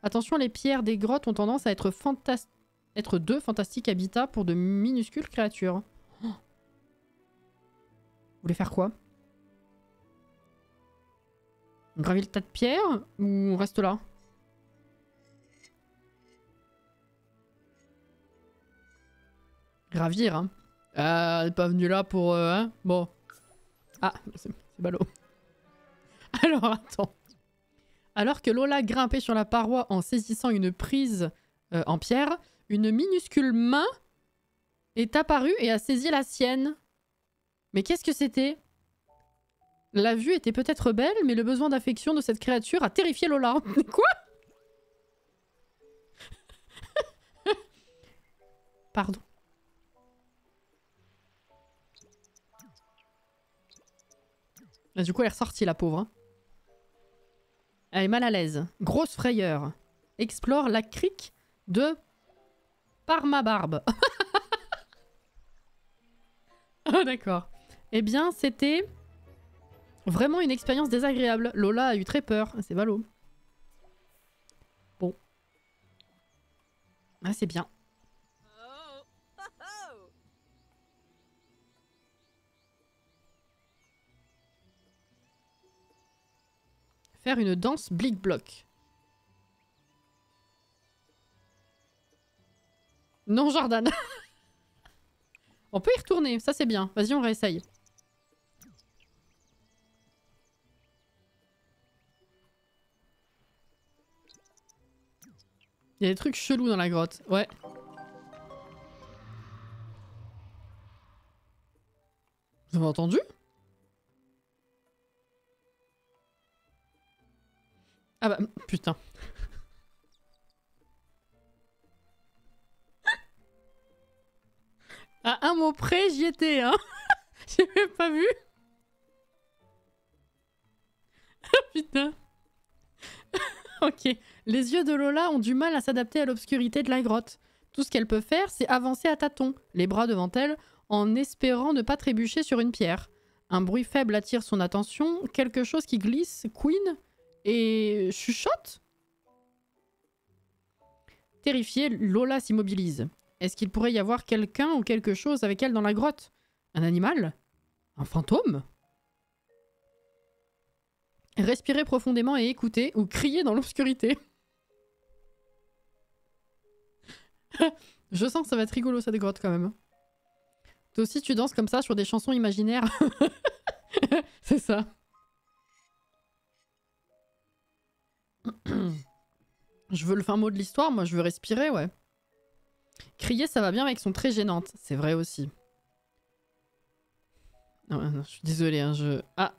Attention, les pierres des grottes ont tendance à être de fantastiques habitats pour de minuscules créatures. Oh. Vous voulez faire quoi? On gravit le tas de pierres ou on reste là? Gravir, hein. Elle n'est pas venue là pour... hein bon. Ah, c'est ballot. Alors, attends. Alors que Lola grimpait sur la paroi en saisissant une prise en pierre, une minuscule main est apparue et a saisi la sienne. Mais qu'est-ce que c'était? La vue était peut-être belle, mais le besoin d'affection de cette créature a terrifié Lola. Quoi? Pardon. Ah, du coup, elle est ressortie, la pauvre. Hein. Elle est mal à l'aise. Grosse frayeur. Explore la crique de Parmabarbe. Ah, d'accord. Eh bien, c'était vraiment une expérience désagréable. Lola a eu très peur. C'est ballot. Bon. Ah, c'est bien. Faire une danse blic-bloc. Non, Jordan. On peut y retourner, ça c'est bien. Vas-y, on réessaye. Il y a des trucs chelous dans la grotte, ouais. Vous avez entendu? Ah bah, putain. À un mot près, j'y étais, hein. J'ai même pas vu. Putain. Ok. Les yeux de Lola ont du mal à s'adapter à l'obscurité de la grotte. Tout ce qu'elle peut faire, c'est avancer à tâtons, les bras devant elle, en espérant ne pas trébucher sur une pierre. Un bruit faible attire son attention, quelque chose qui glisse, couine et chuchote. Terrifiée, Lola s'immobilise. Est-ce qu'il pourrait y avoir quelqu'un ou quelque chose avec elle dans la grotte? Un animal? Un fantôme? Respirez profondément et écoutez, ou criez dans l'obscurité. Je sens que ça va être rigolo cette grotte quand même. Toi aussi tu danses comme ça sur des chansons imaginaires. C'est ça. Je veux le fin mot de l'histoire, moi je veux respirer, ouais. Crier ça va bien mais elles sont très gênantes, c'est vrai aussi. Non, non, je suis désolée, hein, je... Ah.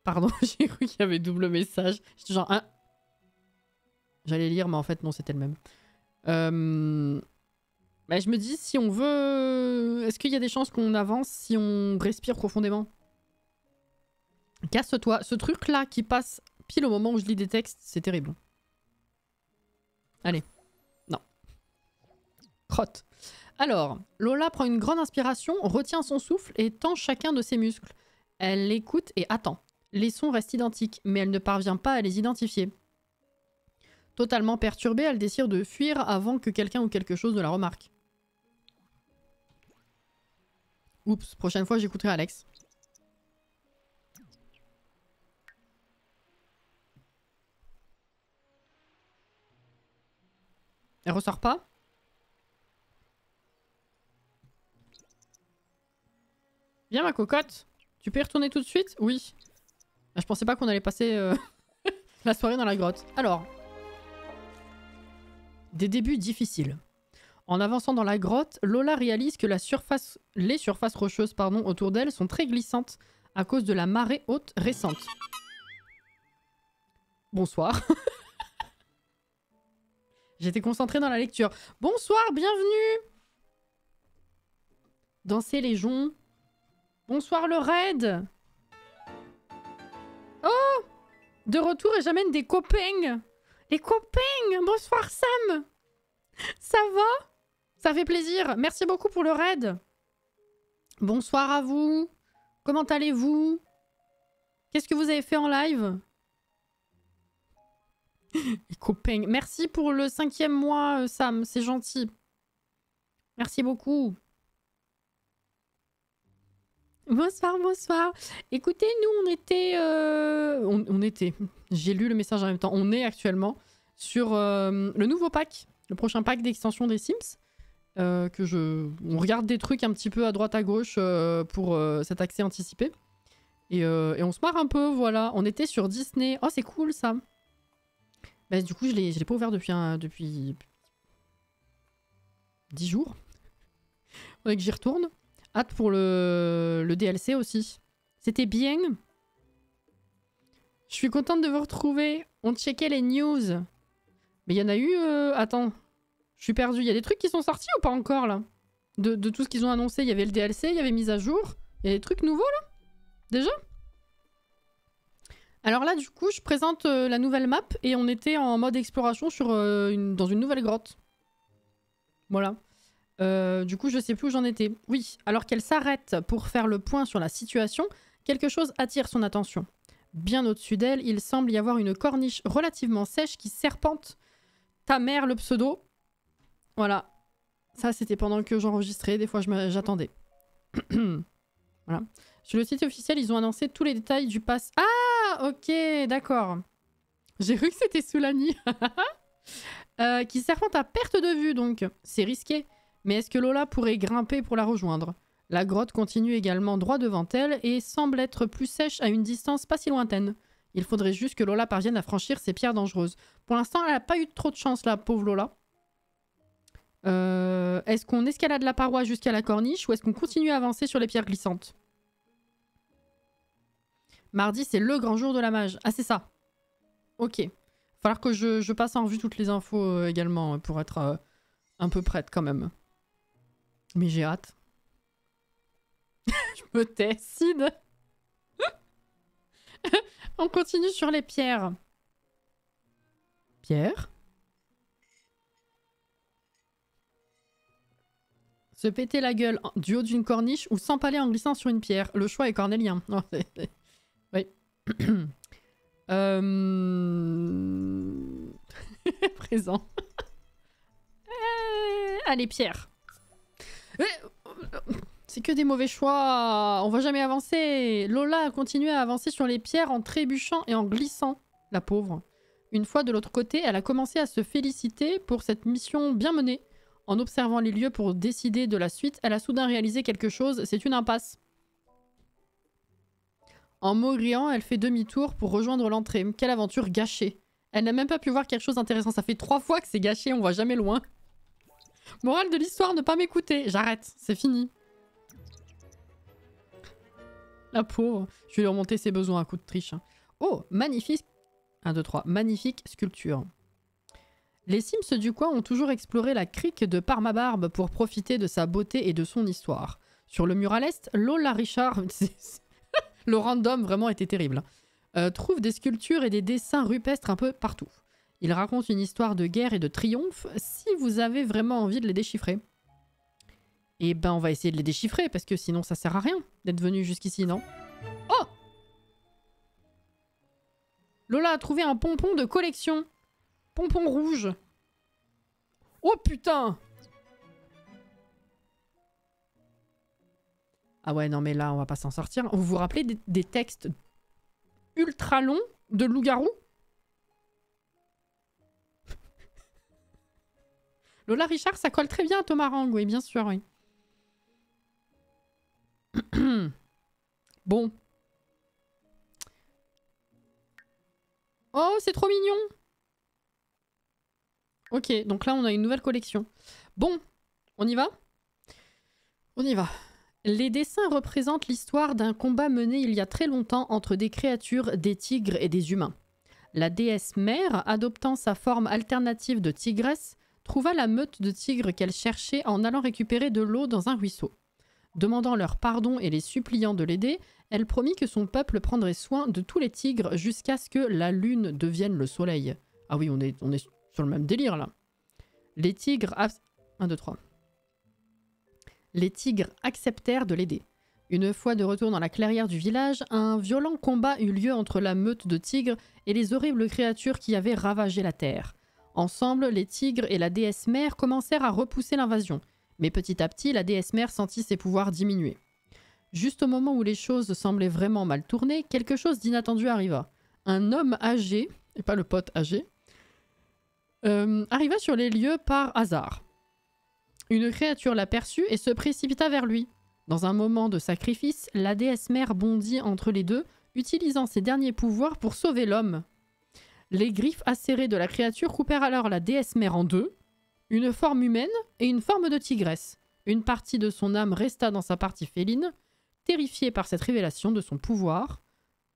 Pardon, j'ai cru qu'il y avait double message. J'étais genre... Ah. J'allais lire mais en fait non, c'était le même. Bah, je me dis si on veut... Est-ce qu'il y a des chances qu'on avance si on respire profondément? Casse-toi. Ce truc là qui passe pile au moment où je lis des textes, c'est terrible. Allez. Non. Crotte. Alors, Lola prend une grande inspiration, retient son souffle et tend chacun de ses muscles. Elle écoute et attend. Les sons restent identiques, mais elle ne parvient pas à les identifier. Totalement perturbée, elle décide de fuir avant que quelqu'un ou quelque chose ne la remarque. Oups, prochaine fois j'écouterai Alex. Elle ressort pas? Viens ma cocotte. Tu peux y retourner tout de suite? Oui. Je pensais pas qu'on allait passer la soirée dans la grotte. Alors. Des débuts difficiles. En avançant dans la grotte, Lola réalise que les surfaces rocheuses autour d'elle sont très glissantes à cause de la marée haute récente. Bonsoir. J'étais concentrée dans la lecture. Bonsoir, bienvenue. Danser les joncs. Bonsoir le raid. Oh, de retour et j'amène des copains. Les copains. Bonsoir Sam. Ça va? Ça fait plaisir. Merci beaucoup pour le raid. Bonsoir à vous. Comment allez-vous? Qu'est-ce que vous avez fait en live? Les copains. Merci pour le 5e mois, Sam. C'est gentil. Merci beaucoup. Bonsoir, bonsoir. Écoutez, nous, on était... J'ai lu le message en même temps. On est actuellement sur le nouveau pack. Le prochain pack d'extension des Sims. On regarde des trucs un petit peu à droite à gauche pour cet accès anticipé. Et on se marre un peu, voilà. On était sur Disney. Oh, c'est cool, ça. Bah, du coup, je l'ai pas ouvert depuis 10 jours. Faudrait que j'y retourne. Hâte pour le DLC aussi. C'était bien. Je suis contente de vous retrouver. On checkait les news. Mais il y en a eu... Attends. Je suis perdue. Il y a des trucs qui sont sortis ou pas encore là de tout ce qu'ils ont annoncé. Il y avait le DLC, il y avait mise à jour. Il y a des trucs nouveaux là déjà. Alors là, du coup, je présente la nouvelle map et on était en mode exploration sur, dans une nouvelle grotte. Voilà. Du coup, je sais plus où j'en étais. Oui, alors qu'elle s'arrête pour faire le point sur la situation, quelque chose attire son attention. Bien au-dessus d'elle, il semble y avoir une corniche relativement sèche qui serpente. Ta mère, le pseudo. Voilà. Ça, c'était pendant que j'enregistrais. Des fois, j'attendais. Voilà. Sur le site officiel, ils ont annoncé tous les détails du pass. Ah, ok, d'accord. J'ai cru que c'était Soulani. Qui serpente à perte de vue, donc. C'est risqué. Mais est-ce que Lola pourrait grimper pour la rejoindre? La grotte continue également droit devant elle et semble être plus sèche à une distance pas si lointaine. Il faudrait juste que Lola parvienne à franchir ces pierres dangereuses. Pour l'instant, elle n'a pas eu trop de chance, la pauvre Lola. Est-ce qu'on escalade la paroi jusqu'à la corniche ou est-ce qu'on continue à avancer sur les pierres glissantes? Mardi, c'est le grand jour de la mage. Ah, c'est ça. Ok. Il va falloir que je passe en revue toutes les infos également pour être un peu prête quand même. Mais j'ai hâte. Je me tais, Sid. On continue sur les pierres. Pierre. Se péter la gueule du haut d'une corniche ou s'empaler en glissant sur une pierre. Le choix est cornélien. Oh, oui. Présent. Allez, pierre. C'est que des mauvais choix. On va jamais avancer. Lola a continué à avancer sur les pierres en trébuchant et en glissant. La pauvre. Une fois de l'autre côté, elle a commencé à se féliciter pour cette mission bien menée. En observant les lieux pour décider de la suite, elle a soudain réalisé quelque chose. C'est une impasse. En maugréant, elle fait demi-tour pour rejoindre l'entrée. Quelle aventure gâchée. Elle n'a même pas pu voir quelque chose d'intéressant. Ça fait 3 fois que c'est gâché, on va jamais loin. Morale de l'histoire, ne pas m'écouter. J'arrête, c'est fini. La pauvre. Je vais lui remonter ses besoins à coup de triche. Oh, magnifique. 1, 2, 3. Magnifique sculpture. Les Sims du coin ont toujours exploré la crique de Parmabarbe pour profiter de sa beauté et de son histoire. Sur le mur à l'est, Lola Richard... Le random vraiment était terrible. Trouve des sculptures et des dessins rupestres un peu partout. Il raconte une histoire de guerre et de triomphe si vous avez vraiment envie de les déchiffrer. Et ben on va essayer de les déchiffrer parce que sinon ça sert à rien d'être venu jusqu'ici, non? Oh! Lola a trouvé un pompon de collection. Pompon rouge. Oh putain! Ah ouais, non mais là on va pas s'en sortir. Vous vous rappelez des textes ultra longs de loup-garou? Lola Richard, ça colle très bien à Thomas Rang, oui, bien sûr, oui. Bon. Oh, c'est trop mignon. Ok, donc là on a une nouvelle collection. Bon, on y va? On y va. Les dessins représentent l'histoire d'un combat mené il y a très longtemps entre des créatures, des tigres et des humains. La déesse mère, adoptant sa forme alternative de tigresse, trouva la meute de tigres qu'elle cherchait en allant récupérer de l'eau dans un ruisseau. Demandant leur pardon et les suppliant de l'aider, elle promit que son peuple prendrait soin de tous les tigres jusqu'à ce que la lune devienne le soleil. Ah oui, on est sur le même délire là. Les tigres... 1, 2, 3. Les tigres acceptèrent de l'aider. Une fois de retour dans la clairière du village, un violent combat eut lieu entre la meute de tigres et les horribles créatures qui avaient ravagé la terre. Ensemble, les tigres et la déesse mère commencèrent à repousser l'invasion. Mais petit à petit, la déesse mère sentit ses pouvoirs diminuer. Juste au moment où les choses semblaient vraiment mal tourner, quelque chose d'inattendu arriva. Un homme âgé, et pas le pote âgé, arriva sur les lieux par hasard. Une créature l'aperçut et se précipita vers lui. Dans un moment de sacrifice, la déesse mère bondit entre les deux, utilisant ses derniers pouvoirs pour sauver l'homme. Les griffes acérées de la créature coupèrent alors la déesse mère en deux, une forme humaine et une forme de tigresse. Une partie de son âme resta dans sa partie féline. Terrifiée par cette révélation de son pouvoir,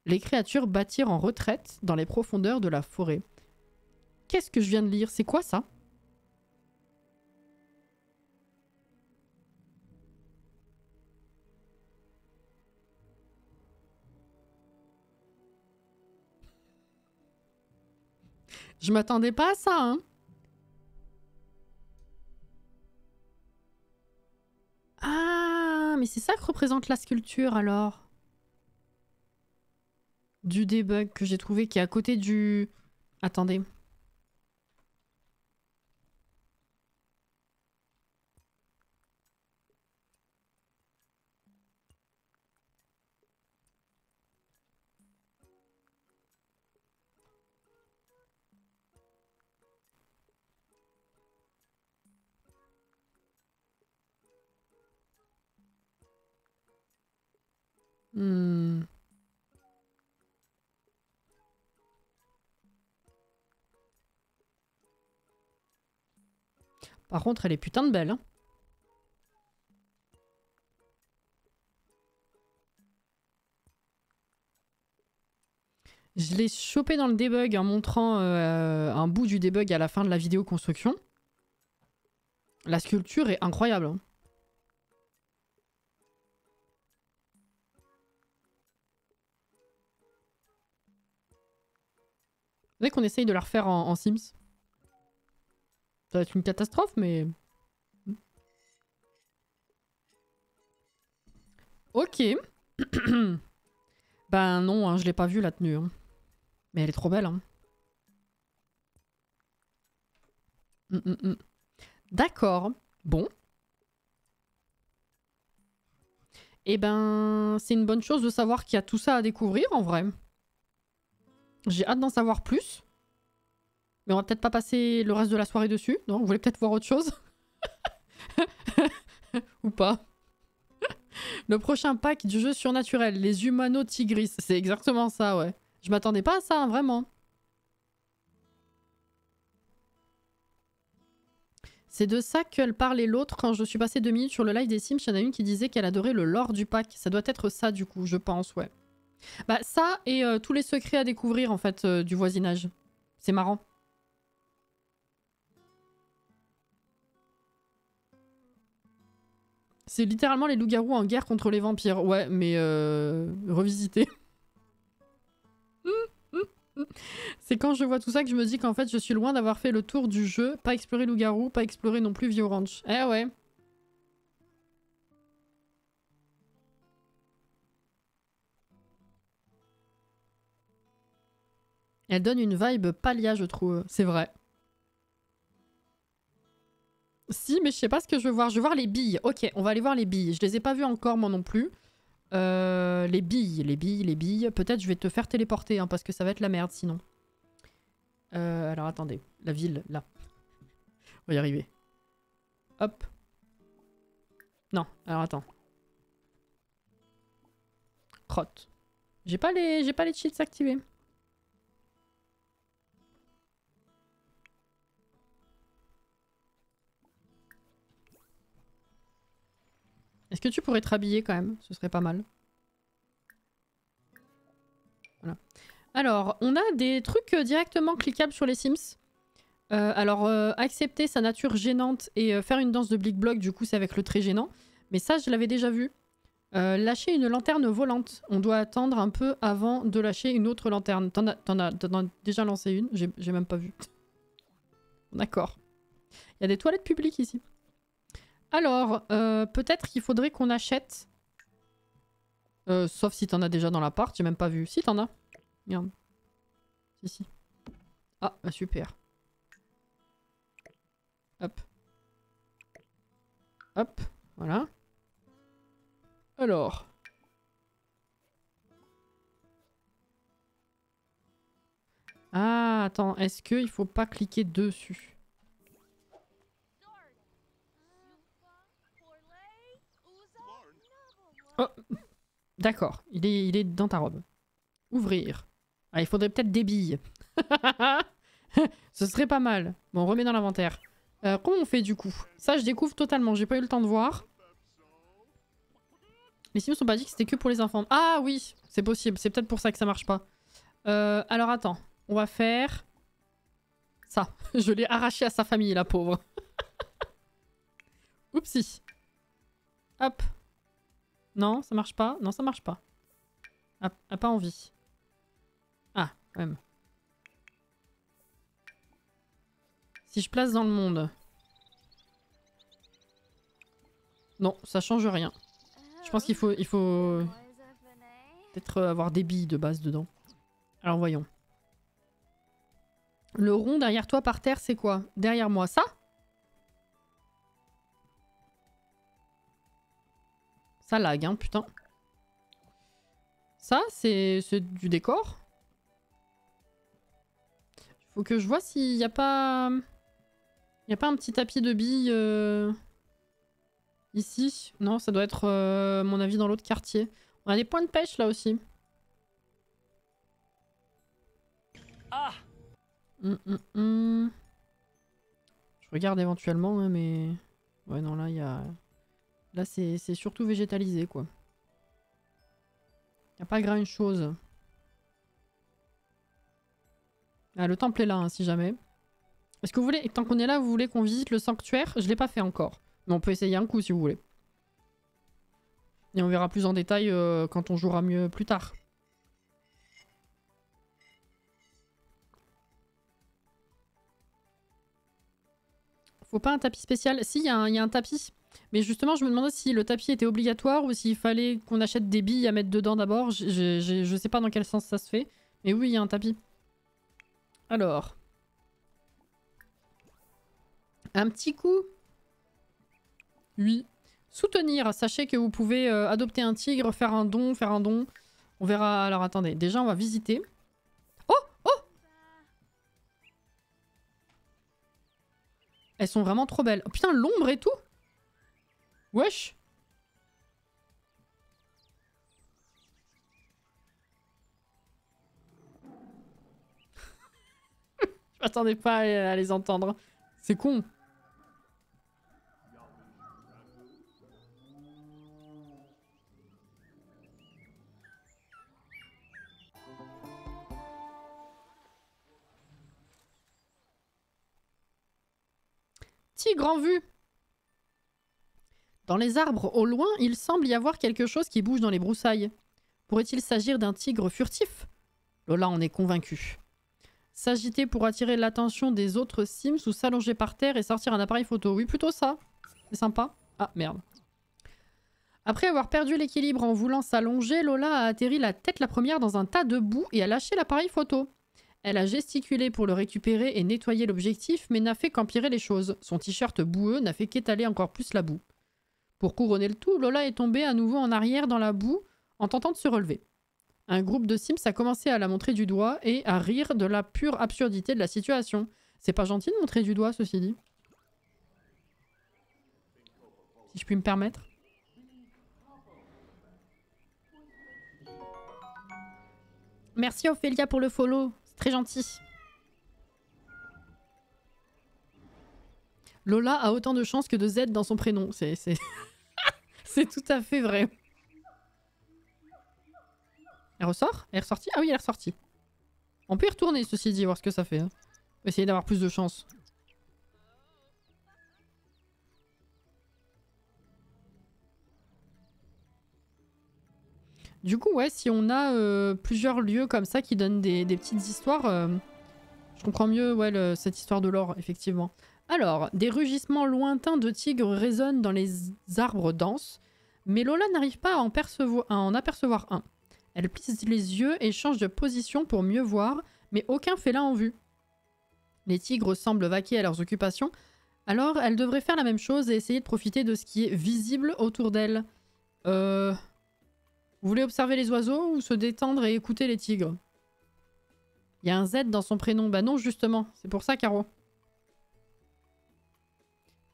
les créatures battirent en retraite dans les profondeurs de la forêt. Qu'est-ce que je viens de lire? C'est quoi ça? Je m'attendais pas à ça, hein. Ah, mais c'est ça que représente la sculpture, alors. Du debug que j'ai trouvé qui est à côté du... Attendez. Hmm. Par contre, elle est putain de belle, hein. Je l'ai chopé dans le debug en montrant un bout du debug à la fin de la vidéo construction. La sculpture est incroyable, hein. Vous savez qu'on essaye de la refaire en Sims. Ça va être une catastrophe, mais... Ok. Ben non, hein, je l'ai pas vue la tenue, hein. Mais elle est trop belle, hein. D'accord. Bon. Eh ben, c'est une bonne chose de savoir qu'il y a tout ça à découvrir, en vrai. J'ai hâte d'en savoir plus. Mais on va peut-être pas passer le reste de la soirée dessus. Non, vous voulez peut-être voir autre chose? Ou pas? Le prochain pack du jeu surnaturel, les Humano-Tigris. C'est exactement ça, ouais. Je m'attendais pas à ça, hein, vraiment. C'est de ça qu'elle parlait l'autre quand je suis passé 2 minutes sur le live des Sims. Il y en a une qui disait qu'elle adorait le lore du pack. Ça doit être ça, du coup, je pense, ouais. Bah, ça et tous les secrets à découvrir, en fait, du voisinage. C'est marrant. C'est littéralement les loups-garous en guerre contre les vampires. Ouais, mais revisité. C'est quand je vois tout ça que je me dis qu'en fait je suis loin d'avoir fait le tour du jeu. Pas explorer loup-garou, pas explorer non plus View Ranch. Eh ouais. Elle donne une vibe palia, je trouve. C'est vrai. Si, mais je sais pas ce que je veux voir. Je veux voir les billes. Ok, on va aller voir les billes. Je les ai pas vues encore, moi non plus. Les billes, les billes, les billes. Peut-être je vais te faire téléporter, hein, parce que ça va être la merde sinon. Alors attendez. La ville, là. On va y arriver. Hop. Non, alors attends. Crotte. J'ai pas les cheats activés. Est-ce que tu pourrais te rhabiller quand même? Ce serait pas mal. Voilà. Alors, on a des trucs directement cliquables sur les Sims. Accepter sa nature gênante et faire une danse de Blick Block, du coup, c'est avec le très gênant. Mais ça, je l'avais déjà vu. Lâcher une lanterne volante. On doit attendre un peu avant de lâcher une autre lanterne. T'en as déjà lancé une? J'ai même pas vu. D'accord. Il y a des toilettes publiques ici. Alors, peut-être qu'il faudrait qu'on achète... sauf si t'en as déjà dans l'appart, j'ai même pas vu. Si, t'en as. Merde. Si. Ah, bah super. Hop. Hop, voilà. Alors. Ah, attends, est-ce qu'il faut pas cliquer dessus? Oh, d'accord, il est dans ta robe. Ouvrir. Ah, il faudrait peut-être des billes. Ce serait pas mal. Bon, on remet dans l'inventaire. Comment on fait du coup? Ça, je découvre totalement. J'ai pas eu le temps de voir. Les Sims ont pas dit que c'était que pour les enfants. Ah oui, c'est possible. C'est peut-être pour ça que ça marche pas. Alors attends. On va faire... ça. Je l'ai arraché à sa famille, la pauvre. Oupsie. Hop. Non, ça marche pas. Non, ça marche pas. A pas envie. Ah, quand même. Si je place dans le monde. Non, ça change rien. Je pense qu'il faut peut-être avoir des billes de base dedans. Alors voyons. Le rond derrière toi par terre, c'est quoi? Derrière moi, ça? Ça lag, hein, putain. Ça, c'est du décor. Faut que je vois s'il n'y a pas... Il n'y a pas un petit tapis de billes ici. Non, ça doit être, à mon avis, dans l'autre quartier. On a des points de pêche, là, aussi. Ah. Je regarde éventuellement, hein, mais... Ouais, non, là, il y a... Là, c'est surtout végétalisé, quoi. Il n'y a pas grand-chose. Ah, le temple est là, hein, si jamais. Est-ce que vous voulez, tant qu'on est là, vous voulez qu'on visite le sanctuaire? Je l'ai pas fait encore. Mais on peut essayer un coup, si vous voulez. Et on verra plus en détail quand on jouera mieux plus tard. Faut pas un tapis spécial. Si, il y a un tapis. Mais justement, je me demandais si le tapis était obligatoire ou s'il fallait qu'on achète des billes à mettre dedans d'abord. Je sais pas dans quel sens ça se fait. Mais oui, il y a un tapis. Alors. Un petit coup. Oui. Soutenir. Sachez que vous pouvez adopter un tigre, faire un don. On verra. Alors attendez. Déjà, on va visiter. Oh! Oh! Elles sont vraiment trop belles. Oh, putain, l'ombre et tout! Wesh! Je m'attendais pas à les entendre. C'est con. Tigre en vue! Dans les arbres, au loin, il semble y avoir quelque chose qui bouge dans les broussailles. Pourrait-il s'agir d'un tigre furtif? Lola en est convaincue. S'agiter pour attirer l'attention des autres Sims ou s'allonger par terre et sortir un appareil photo. Oui, plutôt ça. C'est sympa. Ah, merde. Après avoir perdu l'équilibre en voulant s'allonger, Lola a atterri la tête la première dans un tas de boue et a lâché l'appareil photo. Elle a gesticulé pour le récupérer et nettoyer l'objectif, mais n'a fait qu'empirer les choses. Son t-shirt boueux n'a fait qu'étaler encore plus la boue. Pour couronner le tout, Lola est tombée à nouveau en arrière dans la boue en tentant de se relever. Un groupe de Sims a commencé à la montrer du doigt et à rire de la pure absurdité de la situation. C'est pas gentil de montrer du doigt, ceci dit. Si je puis me permettre. Merci Ophélia pour le follow, c'est très gentil. Lola a autant de chance que de Z dans son prénom, c'est tout à fait vrai. Elle ressort? Elle est ressortie? Ah oui, elle est ressortie. On peut y retourner, ceci dit, voir ce que ça fait. Hein. On va essayer d'avoir plus de chance. Du coup, ouais, si on a plusieurs lieux comme ça qui donnent des petites histoires, je comprends mieux ouais, cette histoire de l'or, effectivement. Alors, des rugissements lointains de tigres résonnent dans les arbres denses, mais Lola n'arrive pas à en apercevoir un. Elle plisse les yeux et change de position pour mieux voir, mais aucun félin en vue. Les tigres semblent vaquer à leurs occupations, alors elle devrait faire la même chose et essayer de profiter de ce qui est visible autour d'elle. Vous voulez observer les oiseaux ou se détendre et écouter les tigres? Il y a un Z dans son prénom. Bah non, justement. C'est pour ça, Caro.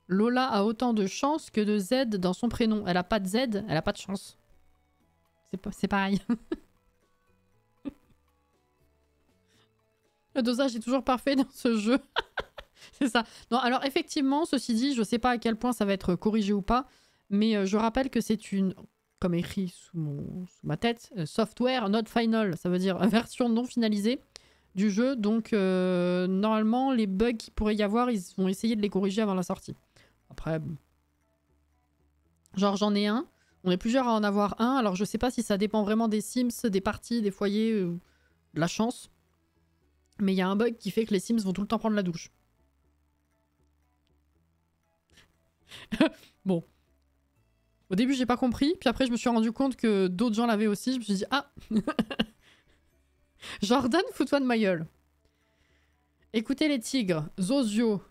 Lola a autant de chance que de Z dans son prénom. Elle a pas de Z, elle a pas de chance. C'est pareil. Le dosage est toujours parfait dans ce jeu. C'est ça. Non, alors effectivement, ceci dit, je sais pas à quel point ça va être corrigé ou pas, mais je rappelle que c'est une... comme écrit sous ma tête, software not final, ça veut dire version non finalisée du jeu, donc normalement les bugs qu'il pourrait y avoir, ils vont essayer de les corriger avant la sortie. Après, genre j'en ai un, on est plusieurs à en avoir un, alors je sais pas si ça dépend vraiment des Sims, des parties, des foyers, de la chance, mais il y a un bug qui fait que les Sims vont tout le temps prendre la douche. Bon. Au début, j'ai pas compris. Puis après, je me suis rendu compte que d'autres gens l'avaient aussi. Je me suis dit, ah Jordan, fous-toi de ma gueule. Écoutez les tigres. Zozio.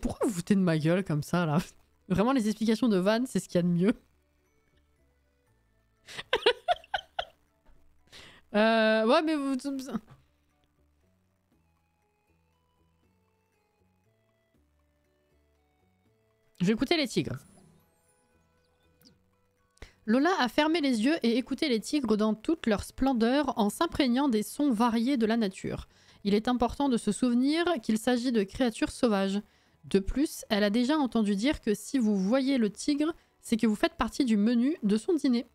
Pourquoi vous foutez de ma gueule comme ça, là? Vraiment, les explications de Van, c'est ce qu'il y a de mieux. Ouais, mais vous... Je vais écouter les tigres. Lola a fermé les yeux et écouté les tigres dans toute leur splendeur en s'imprégnant des sons variés de la nature. Il est important de se souvenir qu'il s'agit de créatures sauvages. De plus, elle a déjà entendu dire que si vous voyez le tigre, c'est que vous faites partie du menu de son dîner.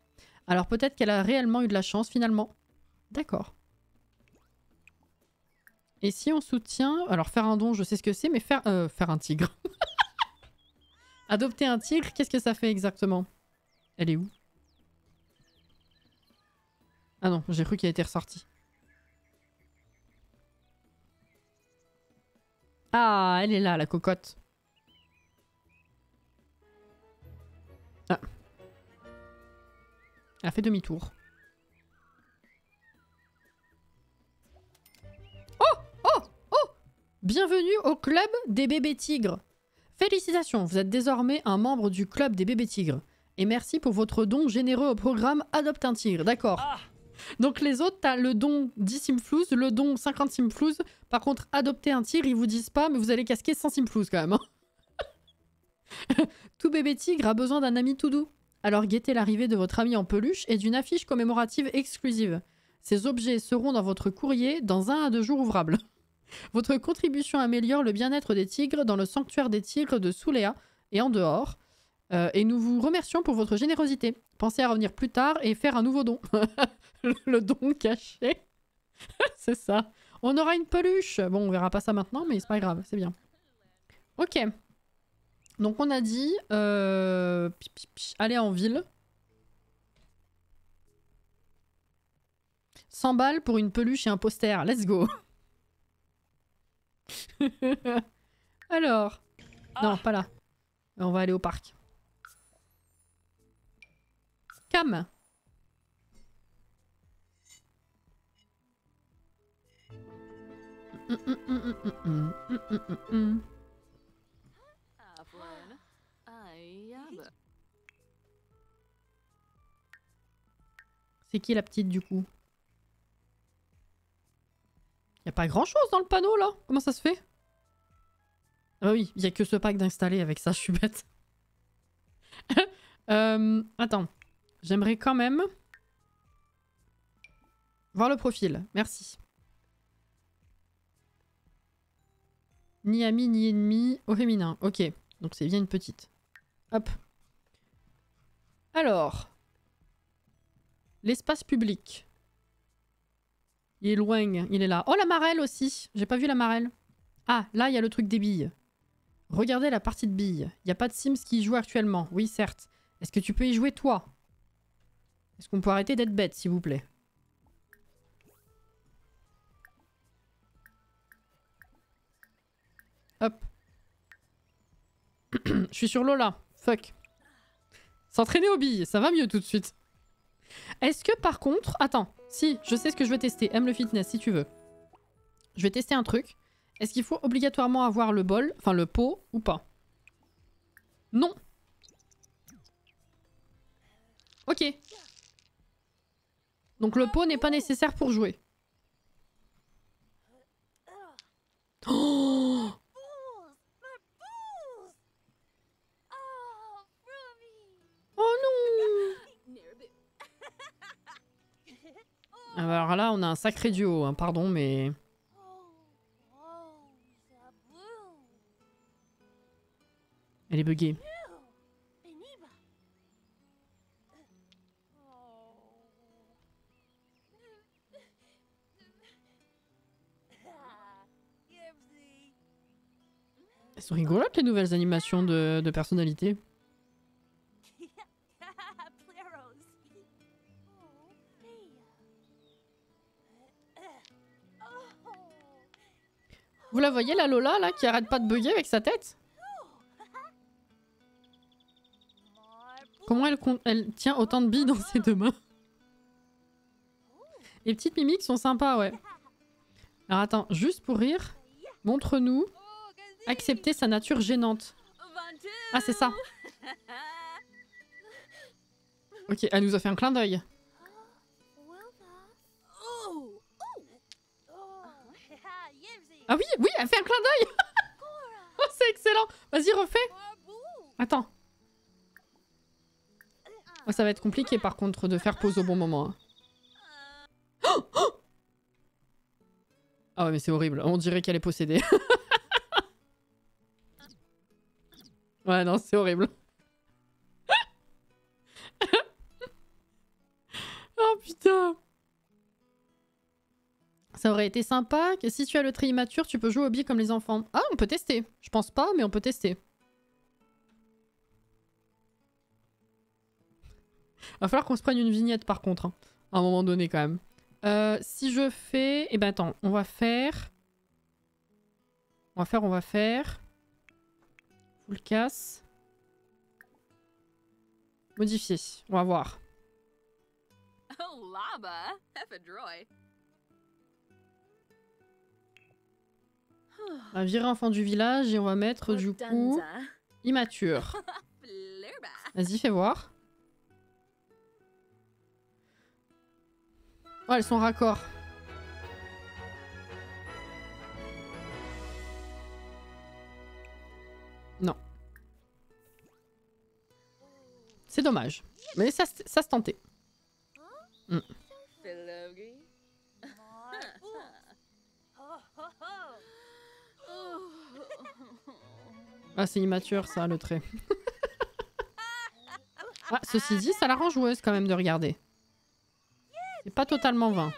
Alors peut-être qu'elle a réellement eu de la chance finalement. D'accord. Et si on soutient... Alors faire un don, je sais ce que c'est, mais faire un tigre. Adopter un tigre, qu'est-ce que ça fait exactement? Elle est où? Ah non, j'ai cru qu'elle était ressortie. Ah, elle est là, la cocotte. Ah. Elle a fait demi-tour. Oh! Oh! Oh! Bienvenue au club des bébés tigres. Félicitations, vous êtes désormais un membre du club des bébés tigres. Et merci pour votre don généreux au programme Adopte un tigre. D'accord. Ah. Donc les autres, t'as le don 10 simflouz, le don 50 simflouz. Par contre, adopter un tigre, ils vous disent pas, mais vous allez casquer 100 simflouz quand même. Hein. Tout bébé tigre a besoin d'un ami tout doux. Alors guettez l'arrivée de votre ami en peluche et d'une affiche commémorative exclusive. Ces objets seront dans votre courrier dans 1 à 2 jours ouvrables. Votre contribution améliore le bien-être des tigres dans le sanctuaire des tigres de Soulea et en dehors. Et nous vous remercions pour votre générosité. Pensez à revenir plus tard et faire un nouveau don. Le don caché. C'est ça. On aura une peluche. Bon, on verra pas ça maintenant, mais c'est pas grave, c'est bien. Ok. Donc on a dit... aller en ville. 100 balles pour une peluche et un poster. Let's go. Alors... Non, pas là. On va aller au parc. Cam. C'est qui la petite du coup? Y a pas grand chose dans le panneau là? Comment ça se fait? Ah bah oui, y a que ce pack d'installer avec ça, je suis bête. Attends. J'aimerais quand même voir le profil. Merci. Ni ami ni ennemi au féminin. Ok. Donc c'est bien une petite. Hop. Alors. L'espace public. Il est loin. Il est là. Oh, la marelle aussi. J'ai pas vu la marelle. Ah, là, il y a le truc des billes. Regardez la partie de billes. Il n'y a pas de Sims qui y joue actuellement. Oui, certes. Est-ce que tu peux y jouer, toi? Est-ce qu'on peut arrêter d'être bête, s'il vous plaît? Hop. Je suis sur Lola. Fuck. S'entraîner aux billes, ça va mieux tout de suite. Est-ce que par contre... Attends, si, je sais ce que je veux tester. Aime le fitness, si tu veux. Je vais tester un truc. Est-ce qu'il faut obligatoirement avoir le bol, enfin le pot, ou pas? Non. Ok. Donc le pot n'est pas nécessaire pour jouer. Oh, oh non. Alors là, on a un sacré duo, hein, pardon, mais... Elle est buggée. Elles sont rigolotes les nouvelles animations de personnalité. Vous la voyez la Lola là qui arrête pas de bugger avec sa tête? elle tient autant de billes dans ses deux mains? Les petites mimiques sont sympas, ouais. Alors attends, juste pour rire, montre-nous accepter sa nature gênante. Ah, c'est ça. Ok, elle nous a fait un clin d'œil. Ah oui, oui, elle fait un clin d'œil. Oh, c'est excellent. Vas-y, refais. Attends. Oh, ça va être compliqué par contre de faire pause au bon moment. Hein. Oh, oh, ah ouais, mais c'est horrible. On dirait qu'elle est possédée. Ouais, non, c'est horrible. Oh putain. Ça aurait été sympa que si tu as le tri immature, tu peux jouer au billes comme les enfants. Ah, on peut tester. Je pense pas, mais on peut tester. Va falloir qu'on se prenne une vignette par contre. Hein, à un moment donné quand même. Si je fais... Eh ben attends, on va faire... On va faire... Full casse. Modifier. On va voir. Oh, lava. Ephedroy. On va virer enfant du village et on va mettre du coup... Immature. Vas-y, fais voir. Oh, elles sont raccord. Non. C'est dommage. Mais ça se tentait. Mm. Ah, c'est immature ça, le trait. Ah, ceci dit, ça la rend joueuse quand même de regarder. C'est pas totalement vain.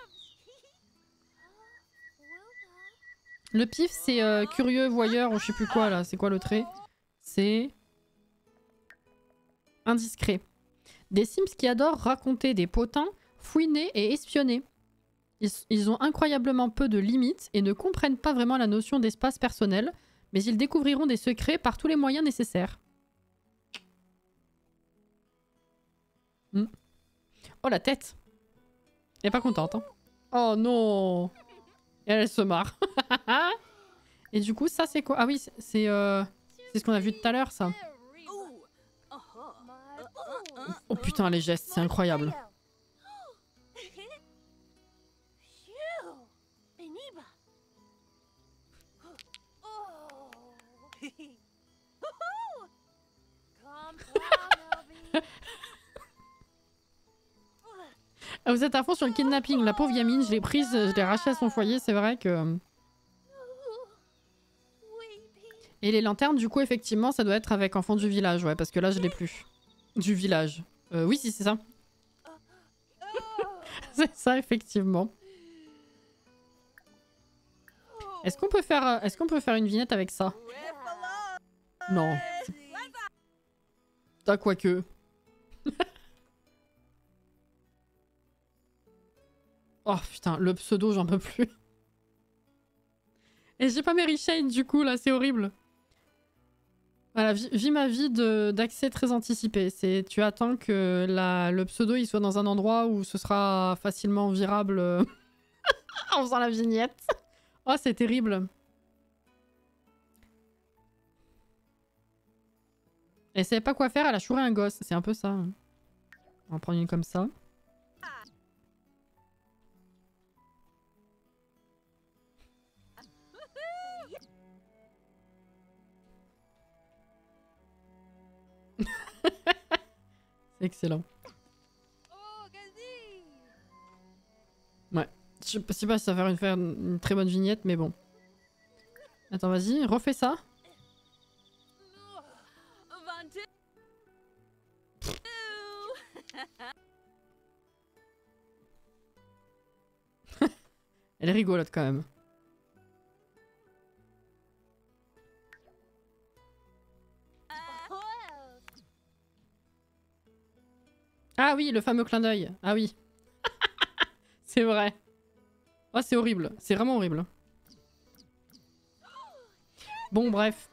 Le pif, c'est curieux, voyeur, ou je sais plus quoi là. C'est quoi le trait? C'est... indiscret. Des Sims qui adorent raconter des potins, fouiner et espionner. Ils ont incroyablement peu de limites et ne comprennent pas vraiment la notion d'espace personnel, mais ils découvriront des secrets par tous les moyens nécessaires. Oh, la tête! Elle est pas contente, hein. Oh non! Et elle se marre. Et du coup, ça c'est quoi? Ah oui, c'est ce qu'on a vu tout à l'heure, ça. Oh putain, les gestes, c'est incroyable. Ah, vous êtes à fond sur le kidnapping. La pauvre gamine, je l'ai prise, je l'ai arrachée à son foyer, c'est vrai que... Et les lanternes, du coup, effectivement, ça doit être avec enfant du village, ouais, parce que là, je l'ai plus. Du village. Oui, si, c'est ça. C'est ça, effectivement. Est-ce qu'on peut faire une vignette avec ça? Non. T'as quoique. Oh putain, le pseudo, j'en peux plus. Et j'ai pas Mary Shane, du coup, là, c'est horrible. Voilà, vis ma vie d'accès très anticipé. Tu attends que le pseudo il soit dans un endroit où ce sera facilement virable en faisant la vignette. Oh, c'est terrible. Elle savait pas quoi faire, elle a chouré un gosse. C'est un peu ça. On va en prendre une comme ça. C'est excellent. Ouais. Je sais pas si ça va faire une très bonne vignette, mais bon. Attends, vas-y, refais ça. Elle est rigolote quand même. Ah oui, le fameux clin d'œil. Ah oui. C'est vrai. Oh, c'est horrible. C'est vraiment horrible. Bon, bref.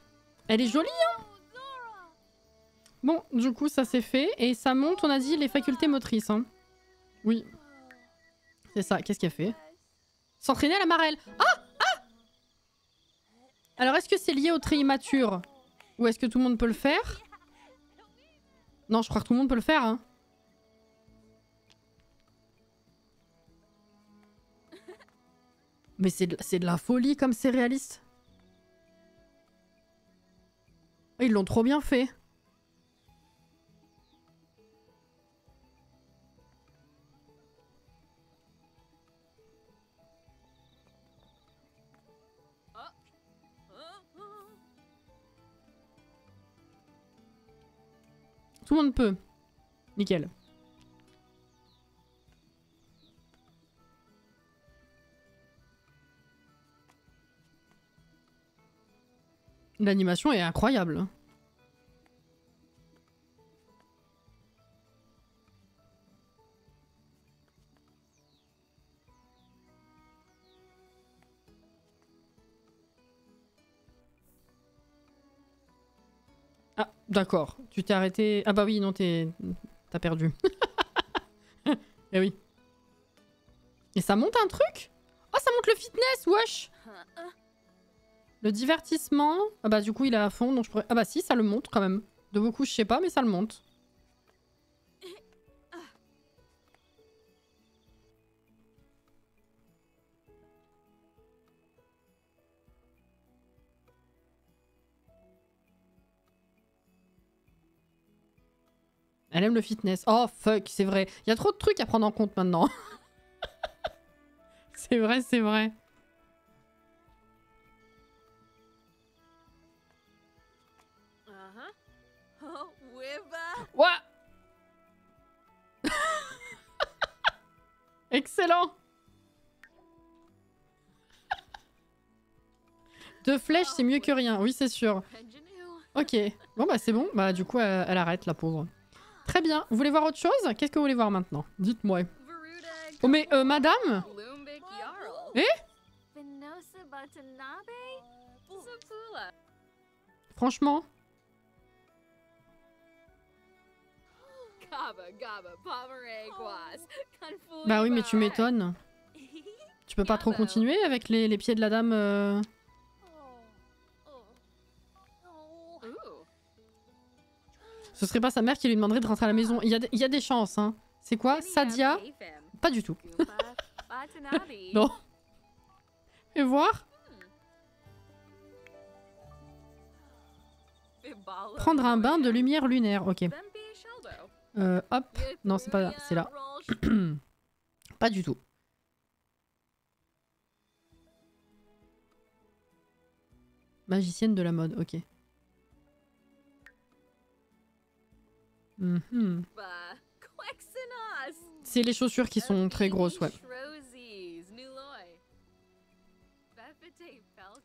Elle est jolie, hein? Bon, du coup, ça c'est fait. Et ça monte, on a dit, les facultés motrices. Hein. Oui. C'est ça. Qu'est-ce qu'elle fait? S'entraîner à la marelle. Ah! Ah! Alors, est-ce que c'est lié au tri immature? Ou est-ce que tout le monde peut le faire? Non, je crois que tout le monde peut le faire. Hein. Mais c'est de la folie comme c'est réaliste. Ils l'ont trop bien fait. Tout le monde peut. Nickel. L'animation est incroyable. Ah, d'accord. Tu t'es arrêté... Ah bah oui, non, t'as perdu. Eh oui. Et ça monte un truc? Oh, ça monte le fitness, wesh! Le divertissement... Ah bah du coup, il est à fond, donc je pourrais... Ah bah si, ça le monte quand même. De beaucoup, je sais pas, mais ça le monte. Elle aime le fitness. Oh fuck, c'est vrai. Il y a trop de trucs à prendre en compte maintenant. C'est vrai, c'est vrai. Ouah. Excellent. Deux flèches, c'est mieux que rien. Oui, c'est sûr. Ok. Bon, bah c'est bon. Bah du coup, elle arrête, la pauvre. Très bien. Vous voulez voir autre chose? Qu'est-ce que vous voulez voir maintenant? Dites-moi. Oh mais, madame? Eh? Franchement? Bah oui, mais tu m'étonnes. Tu peux pas trop continuer avec les pieds de la dame Ce serait pas sa mère qui lui demanderait de rentrer à la maison. Il y a des chances, hein. C'est quoi? Sadia? Pas du tout. Non. Et voir? Prendre un bain de lumière lunaire. Ok. Hop. Non, c'est pas là. C'est là. Pas du tout. Magicienne de la mode. Ok. C'est les chaussures qui sont très grosses, ouais.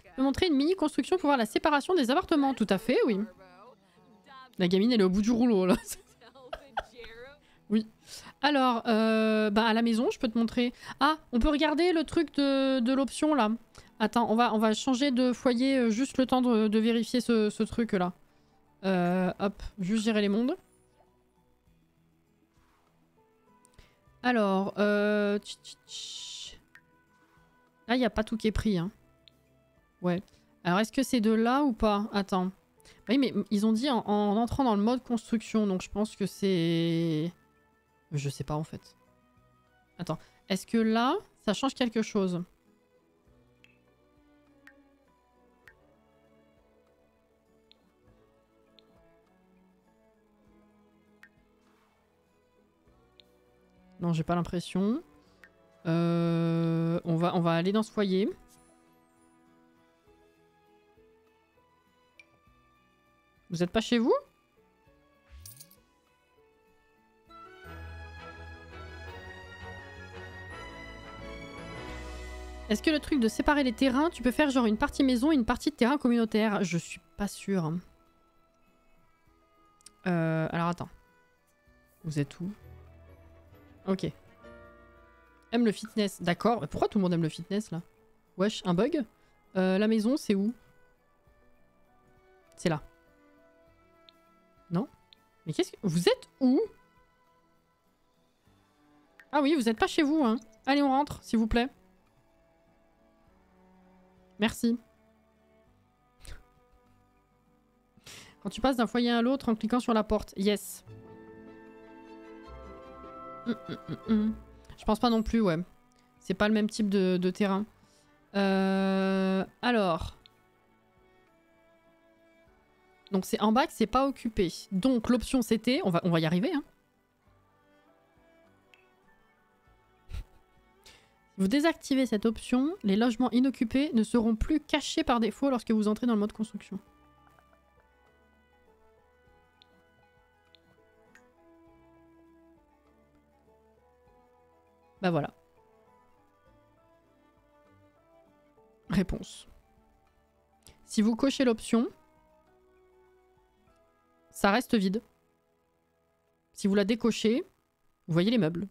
Je peux montrer une mini construction pour voir la séparation des appartements. Tout à fait, oui. La gamine, elle est au bout du rouleau, là. Oui. Alors, bah à la maison, je peux te montrer. Ah, on peut regarder le truc de l'option, là. Attends, on va changer de foyer juste le temps de vérifier ce truc-là. Hop, juste gérer les mondes. Alors, là, il n'y a pas tout qui est pris, hein. Ouais. Alors, est-ce que c'est de là ou pas? Attends. Bah oui, mais ils ont dit en entrant dans le mode construction, donc je pense que c'est... Je sais pas, en fait. Attends. Est-ce que là, ça change quelque chose? Non, j'ai pas l'impression. On va aller dans ce foyer. Vous êtes pas chez vous? Est-ce que le truc de séparer les terrains, tu peux faire genre une partie maison et une partie de terrain communautaire? Je suis pas sûre. Alors attends. Vous êtes où? Ok. Aime le fitness. D'accord. Pourquoi tout le monde aime le fitness là? Wesh, un bug? La maison, c'est où? C'est là. Non? Mais qu'est-ce que... Vous êtes où? Ah oui, vous n'êtes pas chez vous, hein. Allez, on rentre, s'il vous plaît. Merci. Quand tu passes d'un foyer à l'autre en cliquant sur la porte. Yes. Je pense pas non plus, ouais. C'est pas le même type de terrain. Alors. Donc c'est en bas que c'est pas occupé. Donc l'option c'était... On va y arriver, hein. Vous désactivez cette option, les logements inoccupés ne seront plus cachés par défaut lorsque vous entrez dans le mode construction. Bah voilà. Réponse. Si vous cochez l'option, ça reste vide. Si vous la décochez, vous voyez les meubles.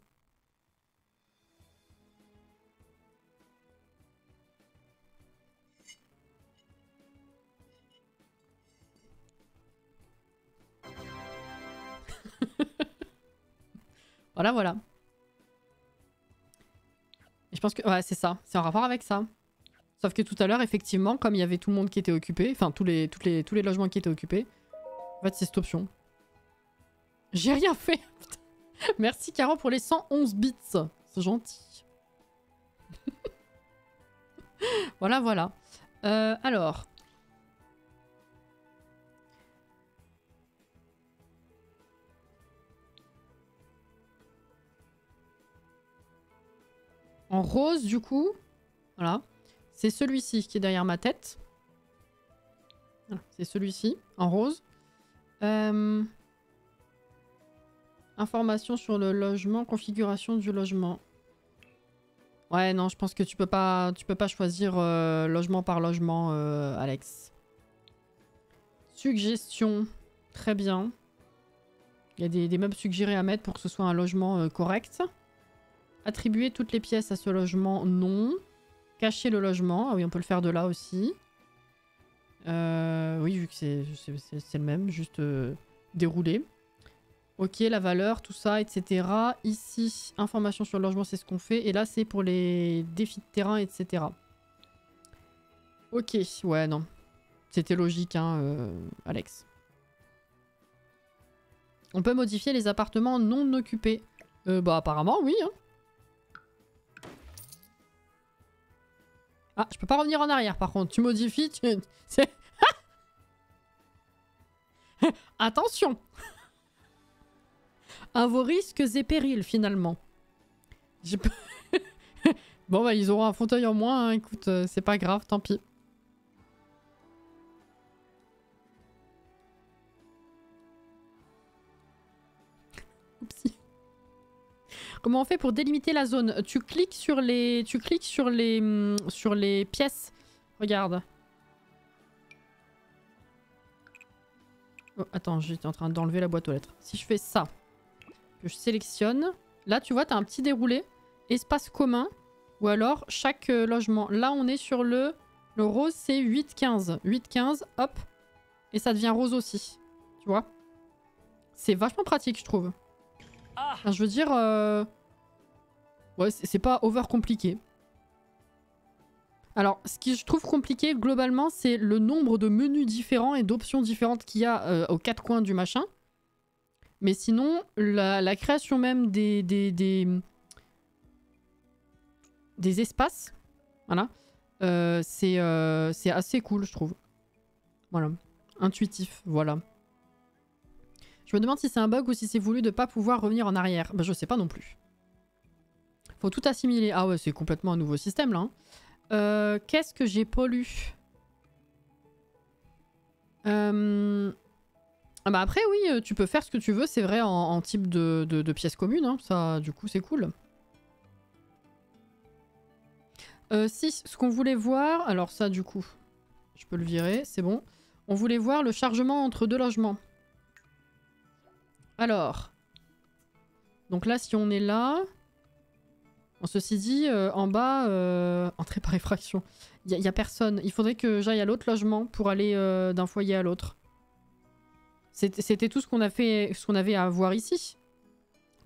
Voilà, voilà. Et je pense que... Ouais, c'est ça. C'est en rapport avec ça. Sauf que tout à l'heure, effectivement, comme il y avait tout le monde qui était occupé, enfin, tous les logements qui étaient occupés, en fait, c'est cette option. J'ai rien fait. Merci, Caro, pour les 111 bits. C'est gentil. Voilà, voilà. Alors... En rose, du coup, voilà. C'est celui-ci qui est derrière ma tête. Voilà, c'est celui-ci, en rose. Information sur le logement, configuration du logement. Ouais, non, je pense que tu peux pas choisir logement par logement, Alex. Suggestion, très bien. Il y a des meubles suggérés à mettre pour que ce soit un logement correct. Attribuer toutes les pièces à ce logement, non. Cacher le logement, ah oui, on peut le faire de là aussi. Oui, vu que c'est le même, juste dérouler. Ok, la valeur, tout ça, etc. Ici, information sur le logement, c'est ce qu'on fait. Et là, c'est pour les défis de terrain, etc. Ok, ouais, non. C'était logique, hein, Alex. On peut modifier les appartements non occupés. Bah, apparemment, oui, hein. Ah, je peux pas revenir en arrière par contre. Tu modifies, tu... Attention. À vos risques et périls finalement. Bon bah ils auront un fauteuil en moins, hein. Écoute, c'est pas grave, tant pis. Oupsie. Comment on fait pour délimiter la zone? Tu cliques sur les pièces. Regarde. Oh, attends, j'étais en train d'enlever la boîte aux lettres. Si je fais ça, que je sélectionne, là tu vois, t'as un petit déroulé, espace commun, ou alors chaque logement. Là on est sur le rose, c'est 8-15. 8-15, hop, et ça devient rose aussi. Tu vois? C'est vachement pratique, je trouve. Enfin, je veux dire... Ouais, c'est pas over compliqué. Alors, ce que je trouve compliqué, globalement, c'est le nombre de menus différents et d'options différentes qu'il y a aux quatre coins du machin. Mais sinon, la création même des espaces, voilà, c'est assez cool, je trouve. Voilà. Intuitif, voilà. Je me demande si c'est un bug ou si c'est voulu de pas pouvoir revenir en arrière. Bah, je sais pas non plus. Faut tout assimiler. Ah ouais, c'est complètement un nouveau système, là. Hein. Qu'est-ce que j'ai pas lu? Ah bah après, oui, tu peux faire ce que tu veux, c'est vrai, en type de pièces communes. Hein. Ça, du coup, c'est cool. Si, ce qu'on voulait voir... Alors ça, du coup, je peux le virer, c'est bon. On voulait voir le chargement entre deux logements. Alors... Donc là, si on est là... Bon, ceci dit, en bas, entrée par effraction. Y a personne. Il faudrait que j'aille à l'autre logement pour aller d'un foyer à l'autre. C'était tout ce qu'on avait à voir ici.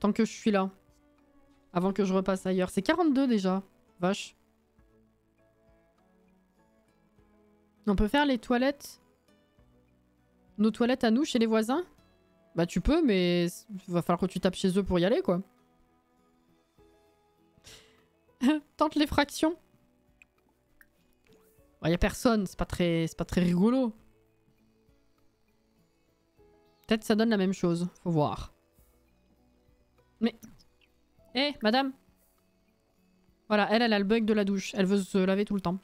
Tant que je suis là. Avant que je repasse ailleurs. C'est 42 déjà. Vache. On peut faire les toilettes. Nos toilettes à nous, chez les voisins? Bah tu peux, mais il va falloir que tu tapes chez eux pour y aller, quoi. Tente les fractions. Bah, y a personne, c'est pas très rigolo. Peut-être ça donne la même chose, faut voir. Mais... hé, madame. Voilà, elle a le bug de la douche. Elle veut se laver tout le temps.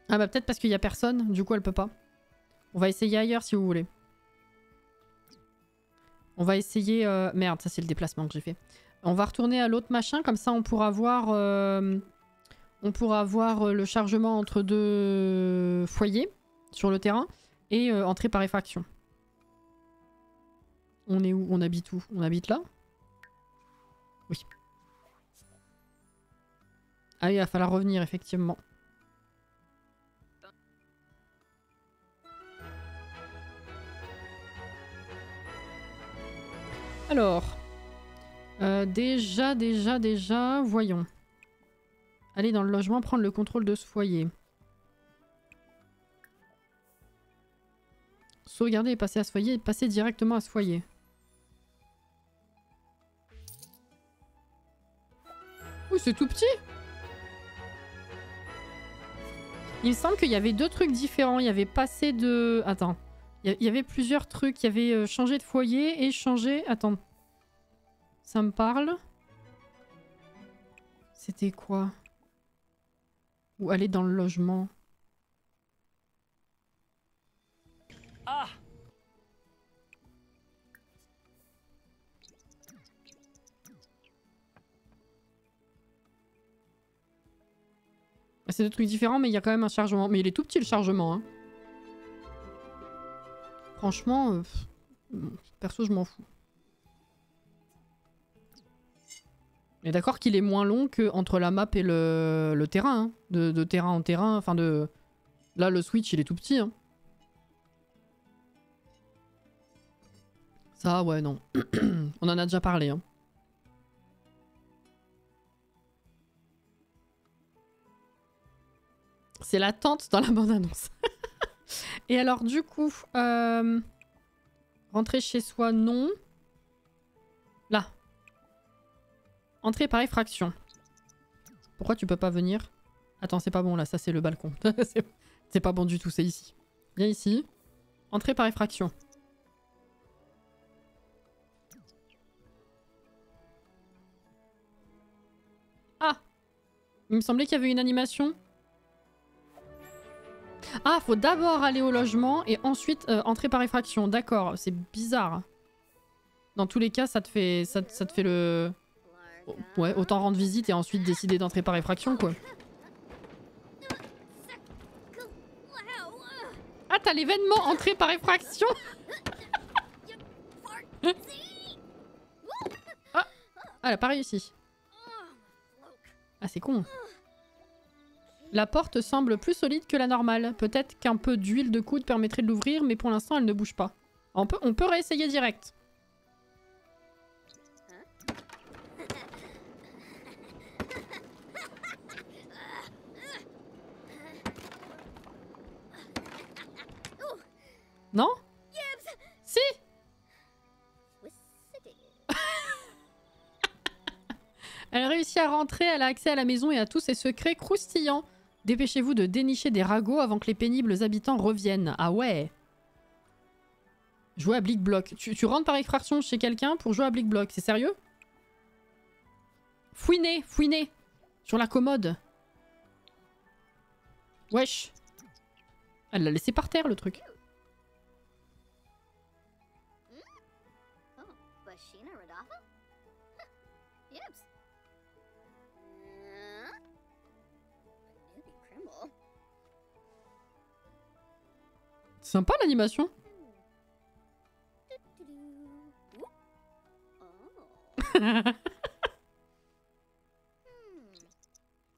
Ah bah peut-être parce qu'il y a personne, du coup elle peut pas. On va essayer ailleurs si vous voulez. On va essayer... Merde, ça c'est le déplacement que j'ai fait. On va retourner à l'autre machin, comme ça on pourra voir... On pourra voir le chargement entre deux foyers sur le terrain et entrer par effraction. On est où? On habite où? On habite là? Oui. Ah, il va falloir revenir effectivement. Alors, déjà, voyons. Aller dans le logement, prendre le contrôle de ce foyer. Sauvegarder et passer à ce foyer et passer directement à ce foyer. Ouh, c'est tout petit! Il me semble qu'il y avait deux trucs différents. Il y avait passé de... Attends. Il y avait plusieurs trucs. Il y avait changé de foyer et changé... Attends. Ça me parle? C'était quoi? Ou aller dans le logement? Ah! C'est deux trucs différents, mais il y a quand même un chargement. Mais il est tout petit le chargement. Hein. Franchement, perso, je m'en fous. Mais d'accord qu'il est moins long que entre la map et le terrain. Hein. De terrain en terrain. Enfin, de. Là, le Switch, il est tout petit. Hein. Ça, ouais, non. On en a déjà parlé. Hein. C'est la tente dans la bande-annonce. Et alors, du coup, rentrer chez soi, non. Là. Entrer par effraction. Pourquoi tu peux pas venir? Attends, c'est pas bon là, ça c'est le balcon. C'est pas bon du tout, c'est ici. Viens ici. Entrer par effraction. Ah! Il me semblait qu'il y avait une animation. Ah, faut d'abord aller au logement et ensuite entrer par effraction. D'accord, c'est bizarre. Dans tous les cas, ça te fait le... Ouais, autant rendre visite et ensuite décider d'entrer par effraction, quoi. Ah, t'as l'événement entrer par effraction. Ah, elle a pas réussi. Ah, c'est con. La porte semble plus solide que la normale. Peut-être qu'un peu d'huile de coude permettrait de l'ouvrir, mais pour l'instant, elle ne bouge pas. On peut réessayer direct. Non? Si! Elle réussit à rentrer, elle a accès à la maison et à tous ses secrets croustillants. Dépêchez-vous de dénicher des ragots avant que les pénibles habitants reviennent. Ah ouais! Jouer à Blick Block. Tu rentres par effraction chez quelqu'un pour jouer à Blick Block, c'est sérieux? Fouiner, fouiner! Sur la commode. Wesh! Elle l'a laissé par terre le truc. Sympa l'animation.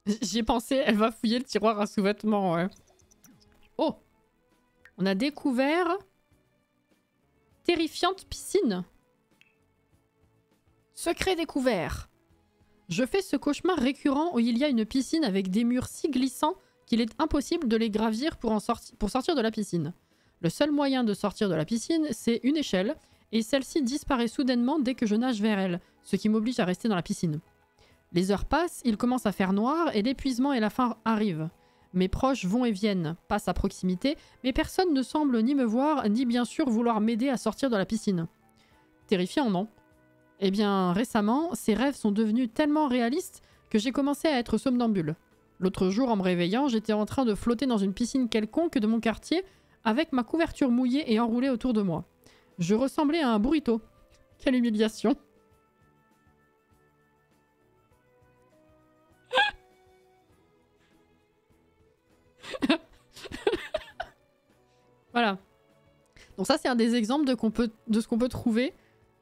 J'y ai pensé, elle va fouiller le tiroir à sous-vêtements, ouais. Oh! On a découvert... Terrifiante piscine. Secret découvert. Je fais ce cauchemar récurrent où il y a une piscine avec des murs si glissants qu'il est impossible de les gravir pour sortir de la piscine. Le seul moyen de sortir de la piscine, c'est une échelle, et celle-ci disparaît soudainement dès que je nage vers elle, ce qui m'oblige à rester dans la piscine. Les heures passent, il commence à faire noir, et l'épuisement et la faim arrivent. Mes proches vont et viennent, passent à proximité, mais personne ne semble ni me voir, ni bien sûr vouloir m'aider à sortir de la piscine. Terrifiant, non ? Eh bien, récemment, ces rêves sont devenus tellement réalistes que j'ai commencé à être somnambule. L'autre jour, en me réveillant, j'étais en train de flotter dans une piscine quelconque de mon quartier avec ma couverture mouillée et enroulée autour de moi. Je ressemblais à un burrito. Quelle humiliation. Voilà. Donc ça, c'est un des exemples de ce qu'on peut trouver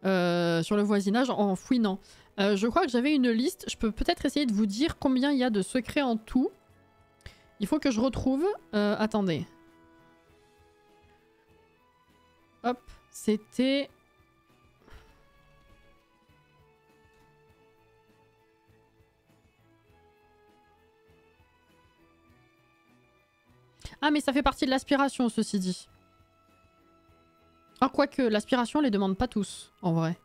sur le voisinage en fouinant. Je crois que j'avais une liste. Je peux peut-être essayer de vous dire combien il y a de secrets en tout. Il faut que je retrouve... attendez. Hop, c'était... Ah, mais ça fait partie de l'aspiration, ceci dit. Ah, quoique, l'aspiration, on les demande pas tous, en vrai.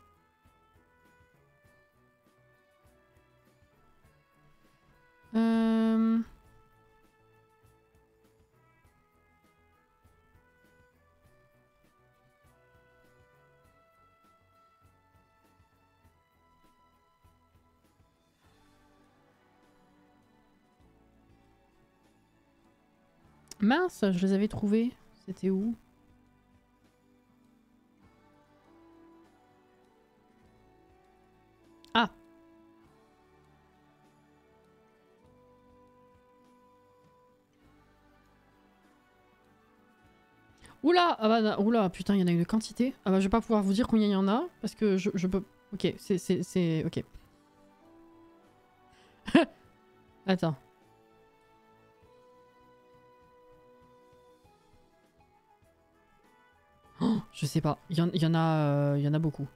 Mince, je les avais trouvés. C'était où? Ah. Oula, ah bah, oula, putain, il y en a une quantité. Ah bah, je vais pas pouvoir vous dire combien il y en a, parce que je peux... Ok, c'est... Ok. Attends. Oh, je sais pas, il y en a beaucoup.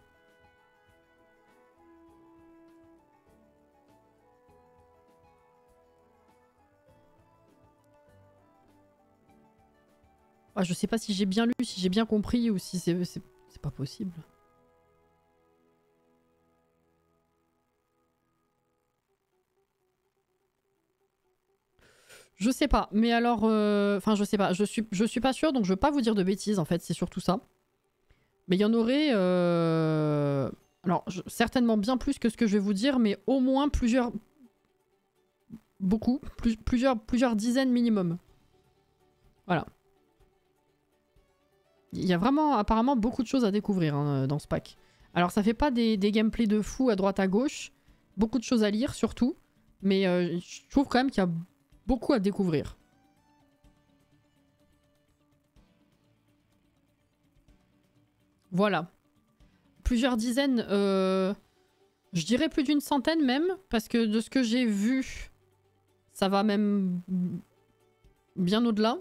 Ah, je sais pas si j'ai bien lu, si j'ai bien compris ou si c'est pas possible. Je sais pas, mais alors... Enfin, je sais pas, je suis pas sûre, donc je veux pas vous dire de bêtises, en fait, c'est surtout ça. Mais il y en aurait... Alors, certainement bien plus que ce que je vais vous dire, mais au moins plusieurs... Beaucoup. Plusieurs dizaines minimum. Voilà. Il y a vraiment, apparemment, beaucoup de choses à découvrir hein, dans ce pack. Alors, ça fait pas des gameplays de fou à droite à gauche. Beaucoup de choses à lire, surtout. Mais je trouve quand même qu'il y a beaucoup à découvrir. Voilà. Plusieurs dizaines, je dirais plus d'une centaine même, parce que de ce que j'ai vu, ça va même bien au-delà.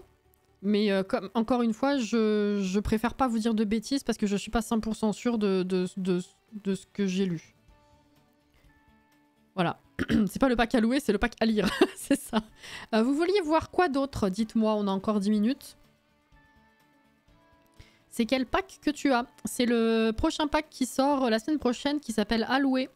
Mais comme, encore une fois, je préfère pas vous dire de bêtises parce que je suis pas 100% sûre de ce que j'ai lu. Voilà. C'est pas le pack à louer, c'est le pack à lire. C'est ça. Vous vouliez voir quoi d'autre? Dites-moi, on a encore 10 minutes. C'est quel pack que tu as? C'est le prochain pack qui sort la semaine prochaine qui s'appelle Alloué.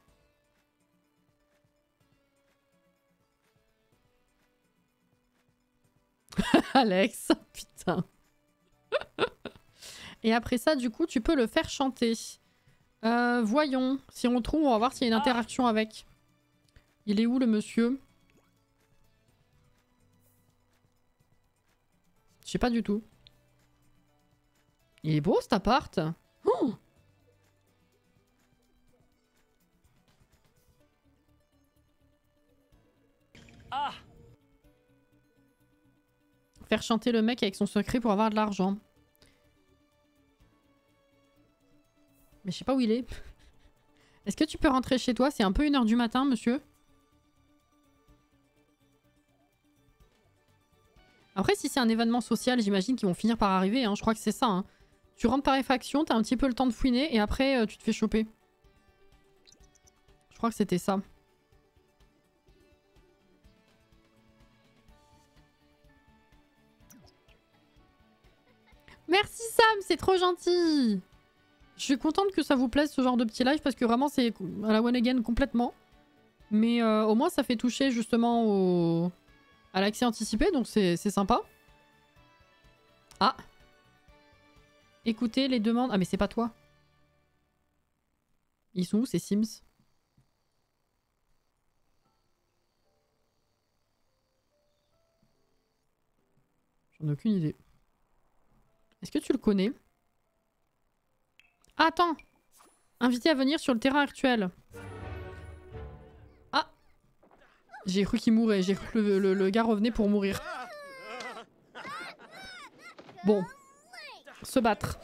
Alex, putain. Et après ça, du coup, tu peux le faire chanter. Voyons. Si on trouve, on va voir s'il y a une interaction avec. Il est où le monsieur? Je sais pas du tout. Il est beau cet appart. Oh, Ah! faire chanter le mec avec son secret pour avoir de l'argent. Mais je sais pas où il est. Est-ce que tu peux rentrer chez toi? C'est un peu 1h du matin, monsieur. Après, si c'est un événement social, j'imagine qu'ils vont finir par arriver. Hein. Je crois que c'est ça. Hein. Tu rentres par effraction, t'as un petit peu le temps de fouiner et après, tu te fais choper. Je crois que c'était ça. Merci Sam, c'est trop gentil. Je suis contente que ça vous plaise ce genre de petit live parce que vraiment c'est à la one again complètement. Mais au moins ça fait toucher justement à l'accès anticipé, donc c'est sympa. Ah. Écoutez les demandes... Ah mais c'est pas toi. Ils sont où ces Sims? J'en ai aucune idée. Est-ce que tu le connais? Ah, attends! Invité à venir sur le terrain actuel. Ah! J'ai cru qu'il mourait. J'ai cru que le gars revenait pour mourir. Bon. Se battre.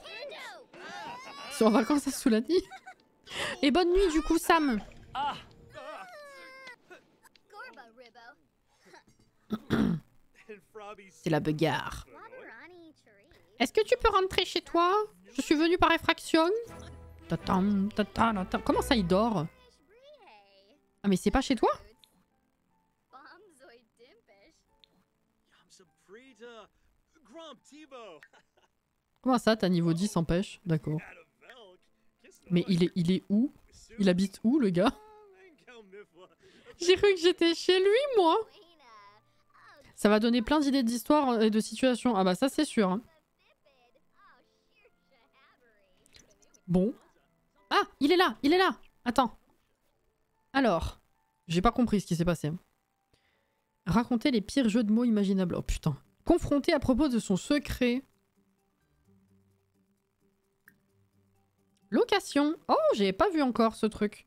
Ils sont en vacances à Soulani. Et bonne nuit du coup, Sam! C'est la bagarre. Est-ce que tu peux rentrer chez toi? Je suis venue par effraction. Comment ça, il dort? Ah, mais c'est pas chez toi? Comment ça, t'as niveau 10 en pêche? D'accord. Mais il est où? Il habite où, le gars? J'ai cru que j'étais chez lui, moi. Ça va donner plein d'idées d'histoires et de situations. Ah bah ça, c'est sûr. Hein. Bon. Ah, il est là, il est là. Attends. Alors, j'ai pas compris ce qui s'est passé. Raconter les pires jeux de mots imaginables. Oh putain. Confronté à propos de son secret. Location. Oh, j'ai pas vu encore ce truc.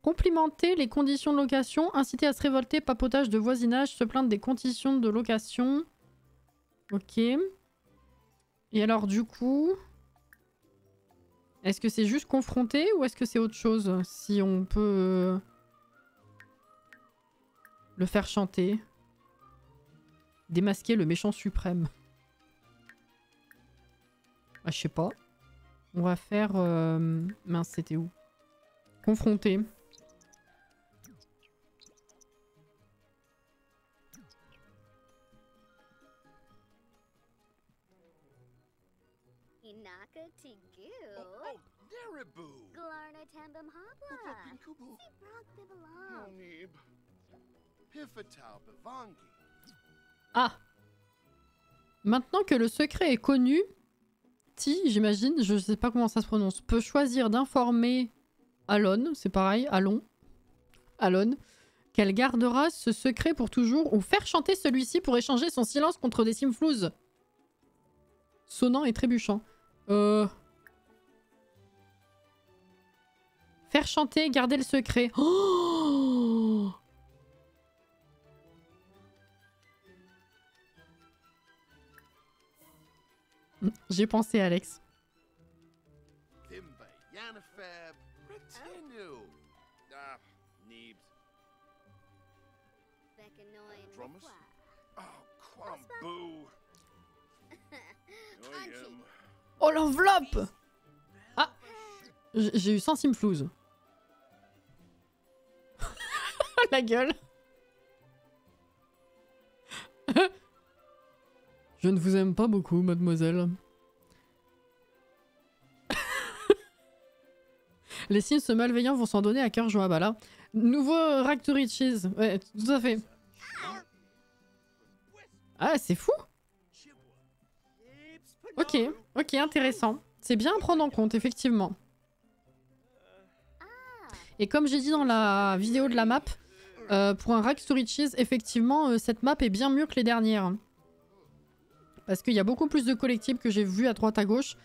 Complimenter les conditions de location, inciter à se révolter, papotage de voisinage, se plaindre des conditions de location. Ok. Et alors du coup... Est-ce que c'est juste confronter ou est-ce que c'est autre chose? Si on peut... le faire chanter. Démasquer le méchant suprême. Ah, je sais pas. On va faire... Mince, c'était où? Confronter. Ah! Maintenant que le secret est connu, Ti, j'imagine, je sais pas comment ça se prononce, peut choisir d'informer Alon, c'est pareil, Alon, qu'elle gardera ce secret pour toujours ou faire chanter celui-ci pour échanger son silence contre des simflouzes. Sonnant et trébuchant. Faire chanter, garder le secret. Oh! J'ai pensé, Alex. Oh, l'enveloppe! Ah! J'ai eu 100 simflouzes. La gueule. Je ne vous aime pas beaucoup, mademoiselle. Les Sims malveillants vont s'en donner à cœur joie. Bah là, nouveau Rack to Riches. Ouais, tout à fait. Ah, c'est fou. Ok, ok, intéressant. C'est bien à prendre en compte, effectivement. Et comme j'ai dit dans la vidéo de la map, pour un Rack to Riches, effectivement, cette map est bien mieux que les dernières. Parce qu'il y a beaucoup plus de collectibles que j'ai vu à droite à gauche.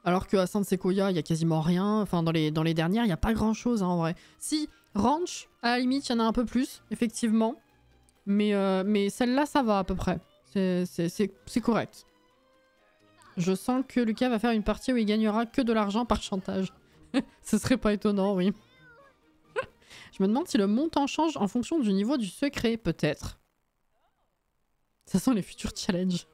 Alors qu'à Saint Sequoia, il y a quasiment rien. Enfin, dans les dernières, il n'y a pas grand chose hein, en vrai. Si, Ranch, à la limite, il y en a un peu plus, effectivement. Mais celle-là, ça va à peu près. C'est correct. Je sens que Lucas va faire une partie où il gagnera que de l'argent par chantage. Ce serait pas étonnant, oui. Je me demande si le montant change en fonction du niveau du secret, peut-être. Ça sent les futurs challenges.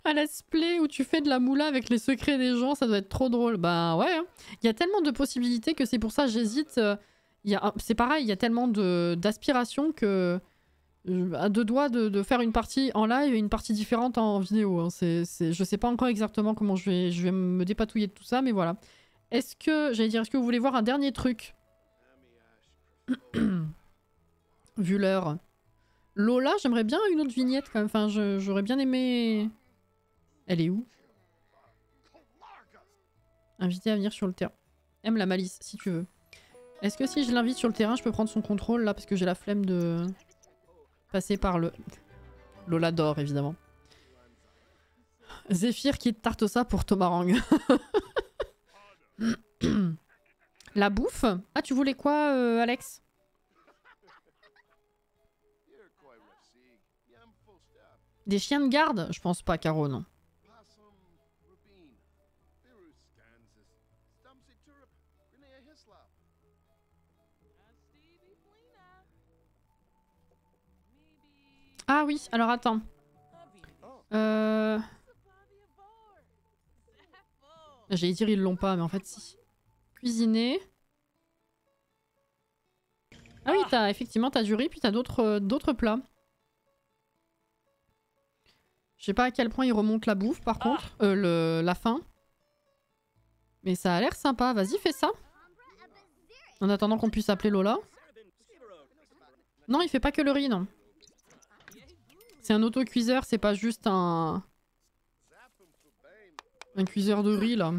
Un let's play où tu fais de la moula avec les secrets des gens, ça doit être trop drôle. Bah ouais, hein. Il y a tellement de possibilités que c'est pour ça que j'hésite. C'est pareil, il y a tellement d'aspirations que... à deux doigts de faire une partie en live et une partie différente en vidéo. Hein. Je sais pas encore exactement comment je vais me dépatouiller de tout ça, mais voilà. Est-ce que vous voulez voir un dernier truc? Vu l'heure. Lola, j'aimerais bien une autre vignette quand même. Enfin, j'aurais bien aimé... Elle est où? Invité à venir sur le terrain. Aime la malice, si tu veux. Est-ce que si je l'invite sur le terrain, je peux prendre son contrôle là? Parce que j'ai la flemme de... passer par le... Lola d'or, évidemment. Zéphyr qui tarte ça pour Tomarang. La bouffe? Ah, tu voulais quoi, Alex? Des chiens de garde? Je pense pas, Caro, non. Ah oui, alors attends. J'allais dire ils l'ont pas, mais en fait si. Cuisiner. Ah oui, effectivement t'as du riz, puis t'as d'autres plats. Je sais pas à quel point il remonte la bouffe par contre, la faim. Mais ça a l'air sympa, vas-y fais ça. En attendant qu'on puisse appeler Lola. Non, il fait pas que le riz, non. C'est un auto-cuiseur, c'est pas juste un cuiseur de riz là.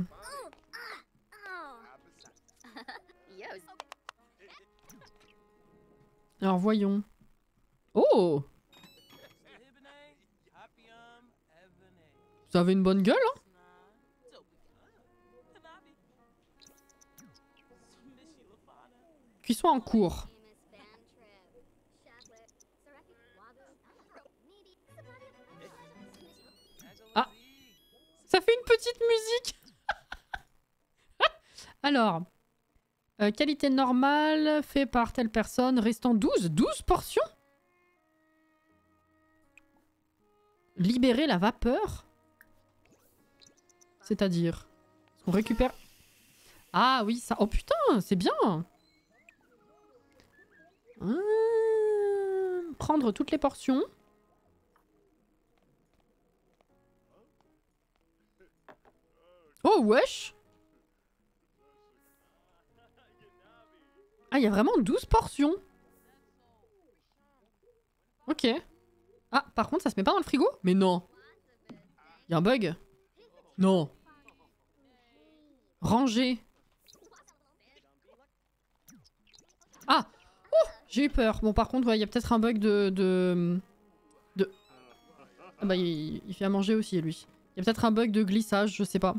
Alors voyons. Oh! Ça avait une bonne gueule, hein? Cuisson en cours. Ah! Ça fait une petite musique. Alors. Qualité normale, fait par telle personne, restant 12. 12 portions? Libérer la vapeur? C'est-à-dire? On récupère... Ah oui, ça... Oh putain, c'est bien. Prendre toutes les portions. Oh wesh. Ah, il y a vraiment 12 portions. Ok. Ah, par contre, ça se met pas dans le frigo? Mais non. Il y a un bug? Non. Ranger. Ah. Oh, j'ai eu peur. Bon, par contre, il y a peut-être un bug de... Ah bah, il fait à manger aussi, lui. Il y a peut-être un bug de glissage, je sais pas.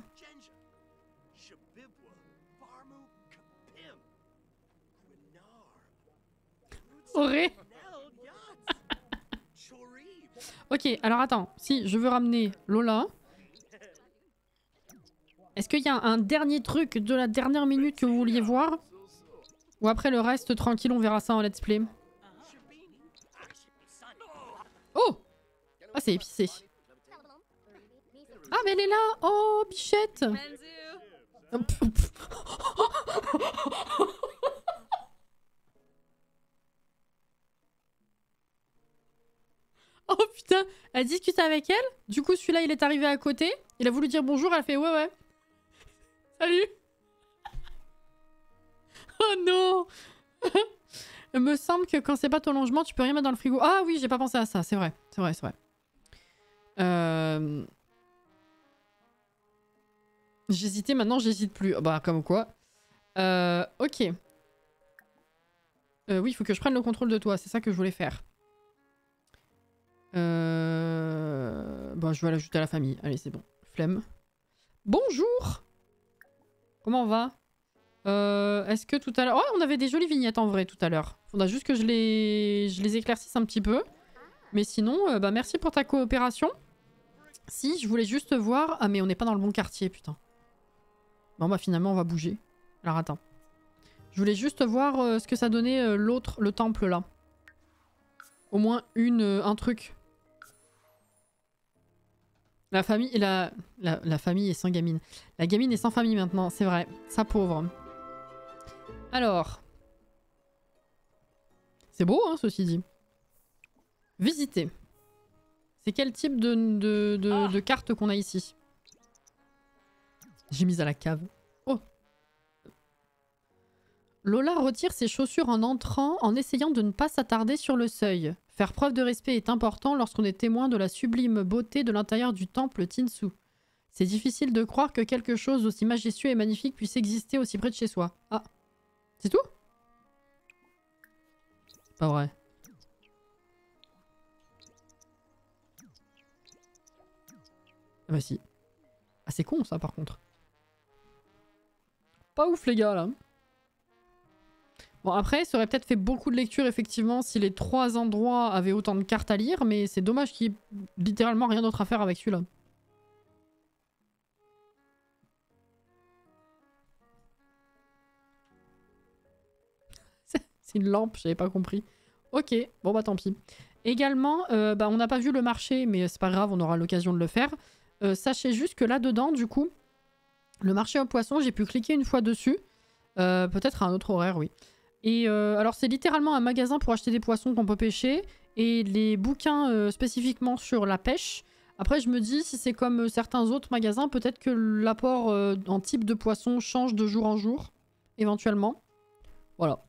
Auré. Ok, alors attends. Si je veux ramener Lola... Est-ce qu'il y a un dernier truc de la dernière minute que vous vouliez voir? Ou après le reste, tranquille, on verra ça en let's play. Oh! Ah, c'est épicé. Ah, mais elle est là! Oh, bichette! Oh putain! Elle discute avec elle. Du coup, celui-là, il est arrivé à côté. Il a voulu dire bonjour, elle a fait ouais, ouais. Salut! Oh non! Il me semble que quand c'est pas ton logement, tu peux rien mettre dans le frigo. Ah oui, j'ai pas pensé à ça, c'est vrai. C'est vrai, c'est vrai. J'hésitais, maintenant j'hésite plus. Bah, comme quoi. Ok. Oui, il faut que je prenne le contrôle de toi, c'est ça que je voulais faire. Bon, je vais l'ajouter à la famille. Allez, c'est bon. Flemme. Bonjour! Comment on va? Est-ce que tout à l'heure... Oh, on avait des jolies vignettes en vrai tout à l'heure. Faudra juste que je les éclaircisse un petit peu. Mais sinon, bah merci pour ta coopération. Si, je voulais juste voir... Ah mais on n'est pas dans le bon quartier, putain. Bon bah finalement on va bouger. Alors attends. Je voulais juste voir ce que ça donnait l'autre, le temple là. Au moins un truc. La famille, la famille est sans gamine. La gamine est sans famille maintenant, c'est vrai. Sa pauvre. Alors. C'est beau, hein, ceci dit. Visiter. C'est quel type de carte qu'on a ici? J'ai mis à la cave. Oh. Lola retire ses chaussures en entrant, en essayant de ne pas s'attarder sur le seuil. Faire preuve de respect est important lorsqu'on est témoin de la sublime beauté de l'intérieur du temple Tinsu. C'est difficile de croire que quelque chose d'aussi majestueux et magnifique puisse exister aussi près de chez soi. Ah. C'est tout? C'est pas vrai. Ah bah si. Ah c'est con ça par contre. Pas ouf les gars là. Bon après ça aurait peut-être fait beaucoup de lecture effectivement si les 3 endroits avaient autant de cartes à lire, mais c'est dommage qu'il y ait littéralement rien d'autre à faire avec celui-là. C'est une lampe, j'avais pas compris. Ok, bon bah tant pis. Également, bah, on n'a pas vu le marché, mais c'est pas grave, on aura l'occasion de le faire. Sachez juste que là-dedans, du coup, le marché aux poissons, j'ai pu cliquer une fois dessus. Peut-être à un autre horaire, oui. Et alors, c'est littéralement un magasin pour acheter des poissons qu'on peut pêcher. Et les bouquins spécifiquement sur la pêche. Après, je me dis, si c'est comme certains autres magasins, peut-être que l'apport en type de poisson change de jour en jour. Éventuellement. Voilà.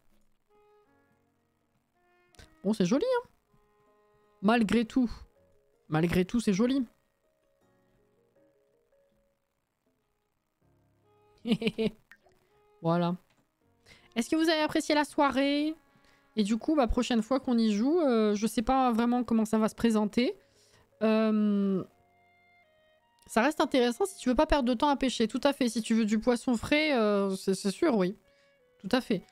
Bon, c'est joli, hein. Malgré tout. Malgré tout, c'est joli. Voilà. Est-ce que vous avez apprécié la soirée? Et du coup, bah, prochaine fois qu'on y joue, je sais pas vraiment comment ça va se présenter. Ça reste intéressant si tu veux pas perdre de temps à pêcher. Tout à fait. Si tu veux du poisson frais, c'est sûr, oui. Tout à fait.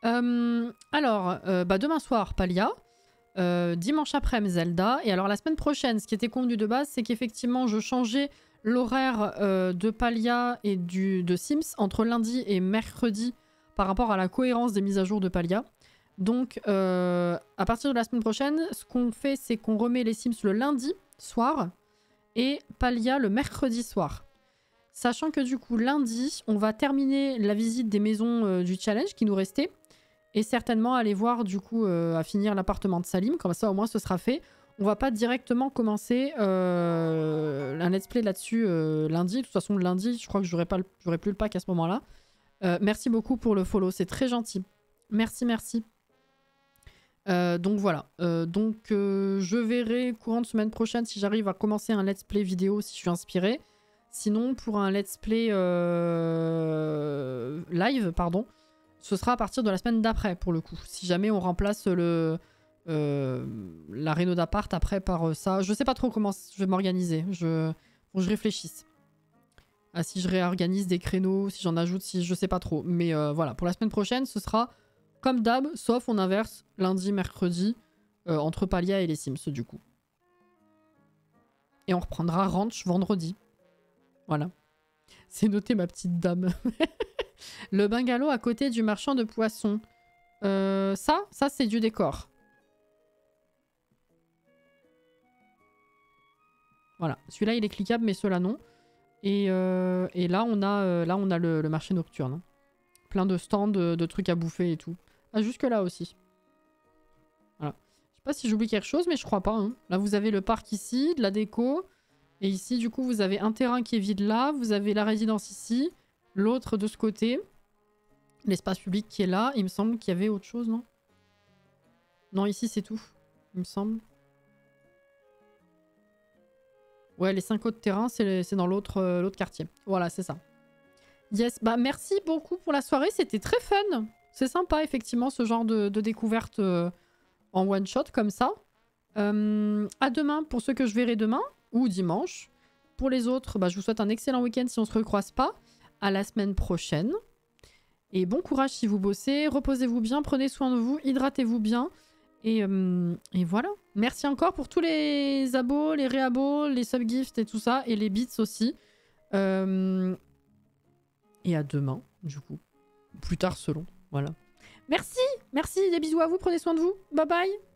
Alors, bah, demain soir, Palia. Dimanche après-midi, Zelda. Et alors, la semaine prochaine, ce qui était convenu de base, c'est qu'effectivement, je changeais l'horaire de Palia et de Sims entre lundi et mercredi par rapport à la cohérence des mises à jour de Palia. Donc, à partir de la semaine prochaine, ce qu'on fait, c'est qu'on remet les Sims le lundi soir et Palia le mercredi soir. Sachant que du coup, lundi, on va terminer la visite des maisons du challenge qui nous restait et certainement aller voir du coup à finir l'appartement de Salim. Comme ça, au moins, ce sera fait. On va pas directement commencer un let's play là-dessus lundi. De toute façon, lundi, je crois que j'aurai plus le pack à ce moment-là. Merci beaucoup pour le follow, c'est très gentil. Merci, merci. Donc voilà. Je verrai courant de semaine prochaine si j'arrive à commencer un let's play vidéo si je suis inspirée. Sinon, pour un let's play live, pardon, ce sera à partir de la semaine d'après pour le coup. Si jamais on remplace la réno d'appart après par ça. Je sais pas trop comment je vais m'organiser. Faut que je réfléchisse. Ah, si je réorganise des créneaux, si j'en ajoute, si je sais pas trop. Mais voilà, pour la semaine prochaine, ce sera comme d'hab, sauf on inverse lundi, mercredi, entre Palia et les Sims du coup. Et on reprendra Ranch vendredi. Voilà. C'est noté ma petite dame. Le bungalow à côté du marchand de poissons. Ça c'est du décor. Voilà. Celui-là il est cliquable mais ceux-là non. Et là on a le marché nocturne. Plein de stands, de trucs à bouffer et tout. Ah, jusque là aussi. Voilà. Je sais pas si j'oublie quelque chose, mais je crois pas. Hein. Là vous avez le parc ici, de la déco. Et ici du coup vous avez un terrain qui est vide là. Vous avez la résidence ici. L'autre de ce côté. L'espace public qui est là. Il me semble qu'il y avait autre chose, non? Non, ici c'est tout. Il me semble. Ouais, les 5 autres terrains, c'est dans l'autre quartier. Voilà, c'est ça. Yes, bah merci beaucoup pour la soirée, c'était très fun. C'est sympa, effectivement, ce genre de découverte en one-shot comme ça. À demain pour ceux que je verrai demain, ou dimanche. Pour les autres, bah, je vous souhaite un excellent week-end si on se recroise pas. À la semaine prochaine. Et bon courage si vous bossez. Reposez-vous bien, prenez soin de vous, hydratez-vous bien. Et voilà. Merci encore pour tous les abos, les réabos, les subgifts et tout ça. Et les bits aussi. Et à demain, du coup. Plus tard selon. Voilà. Merci. Merci. Des bisous à vous. Prenez soin de vous. Bye bye.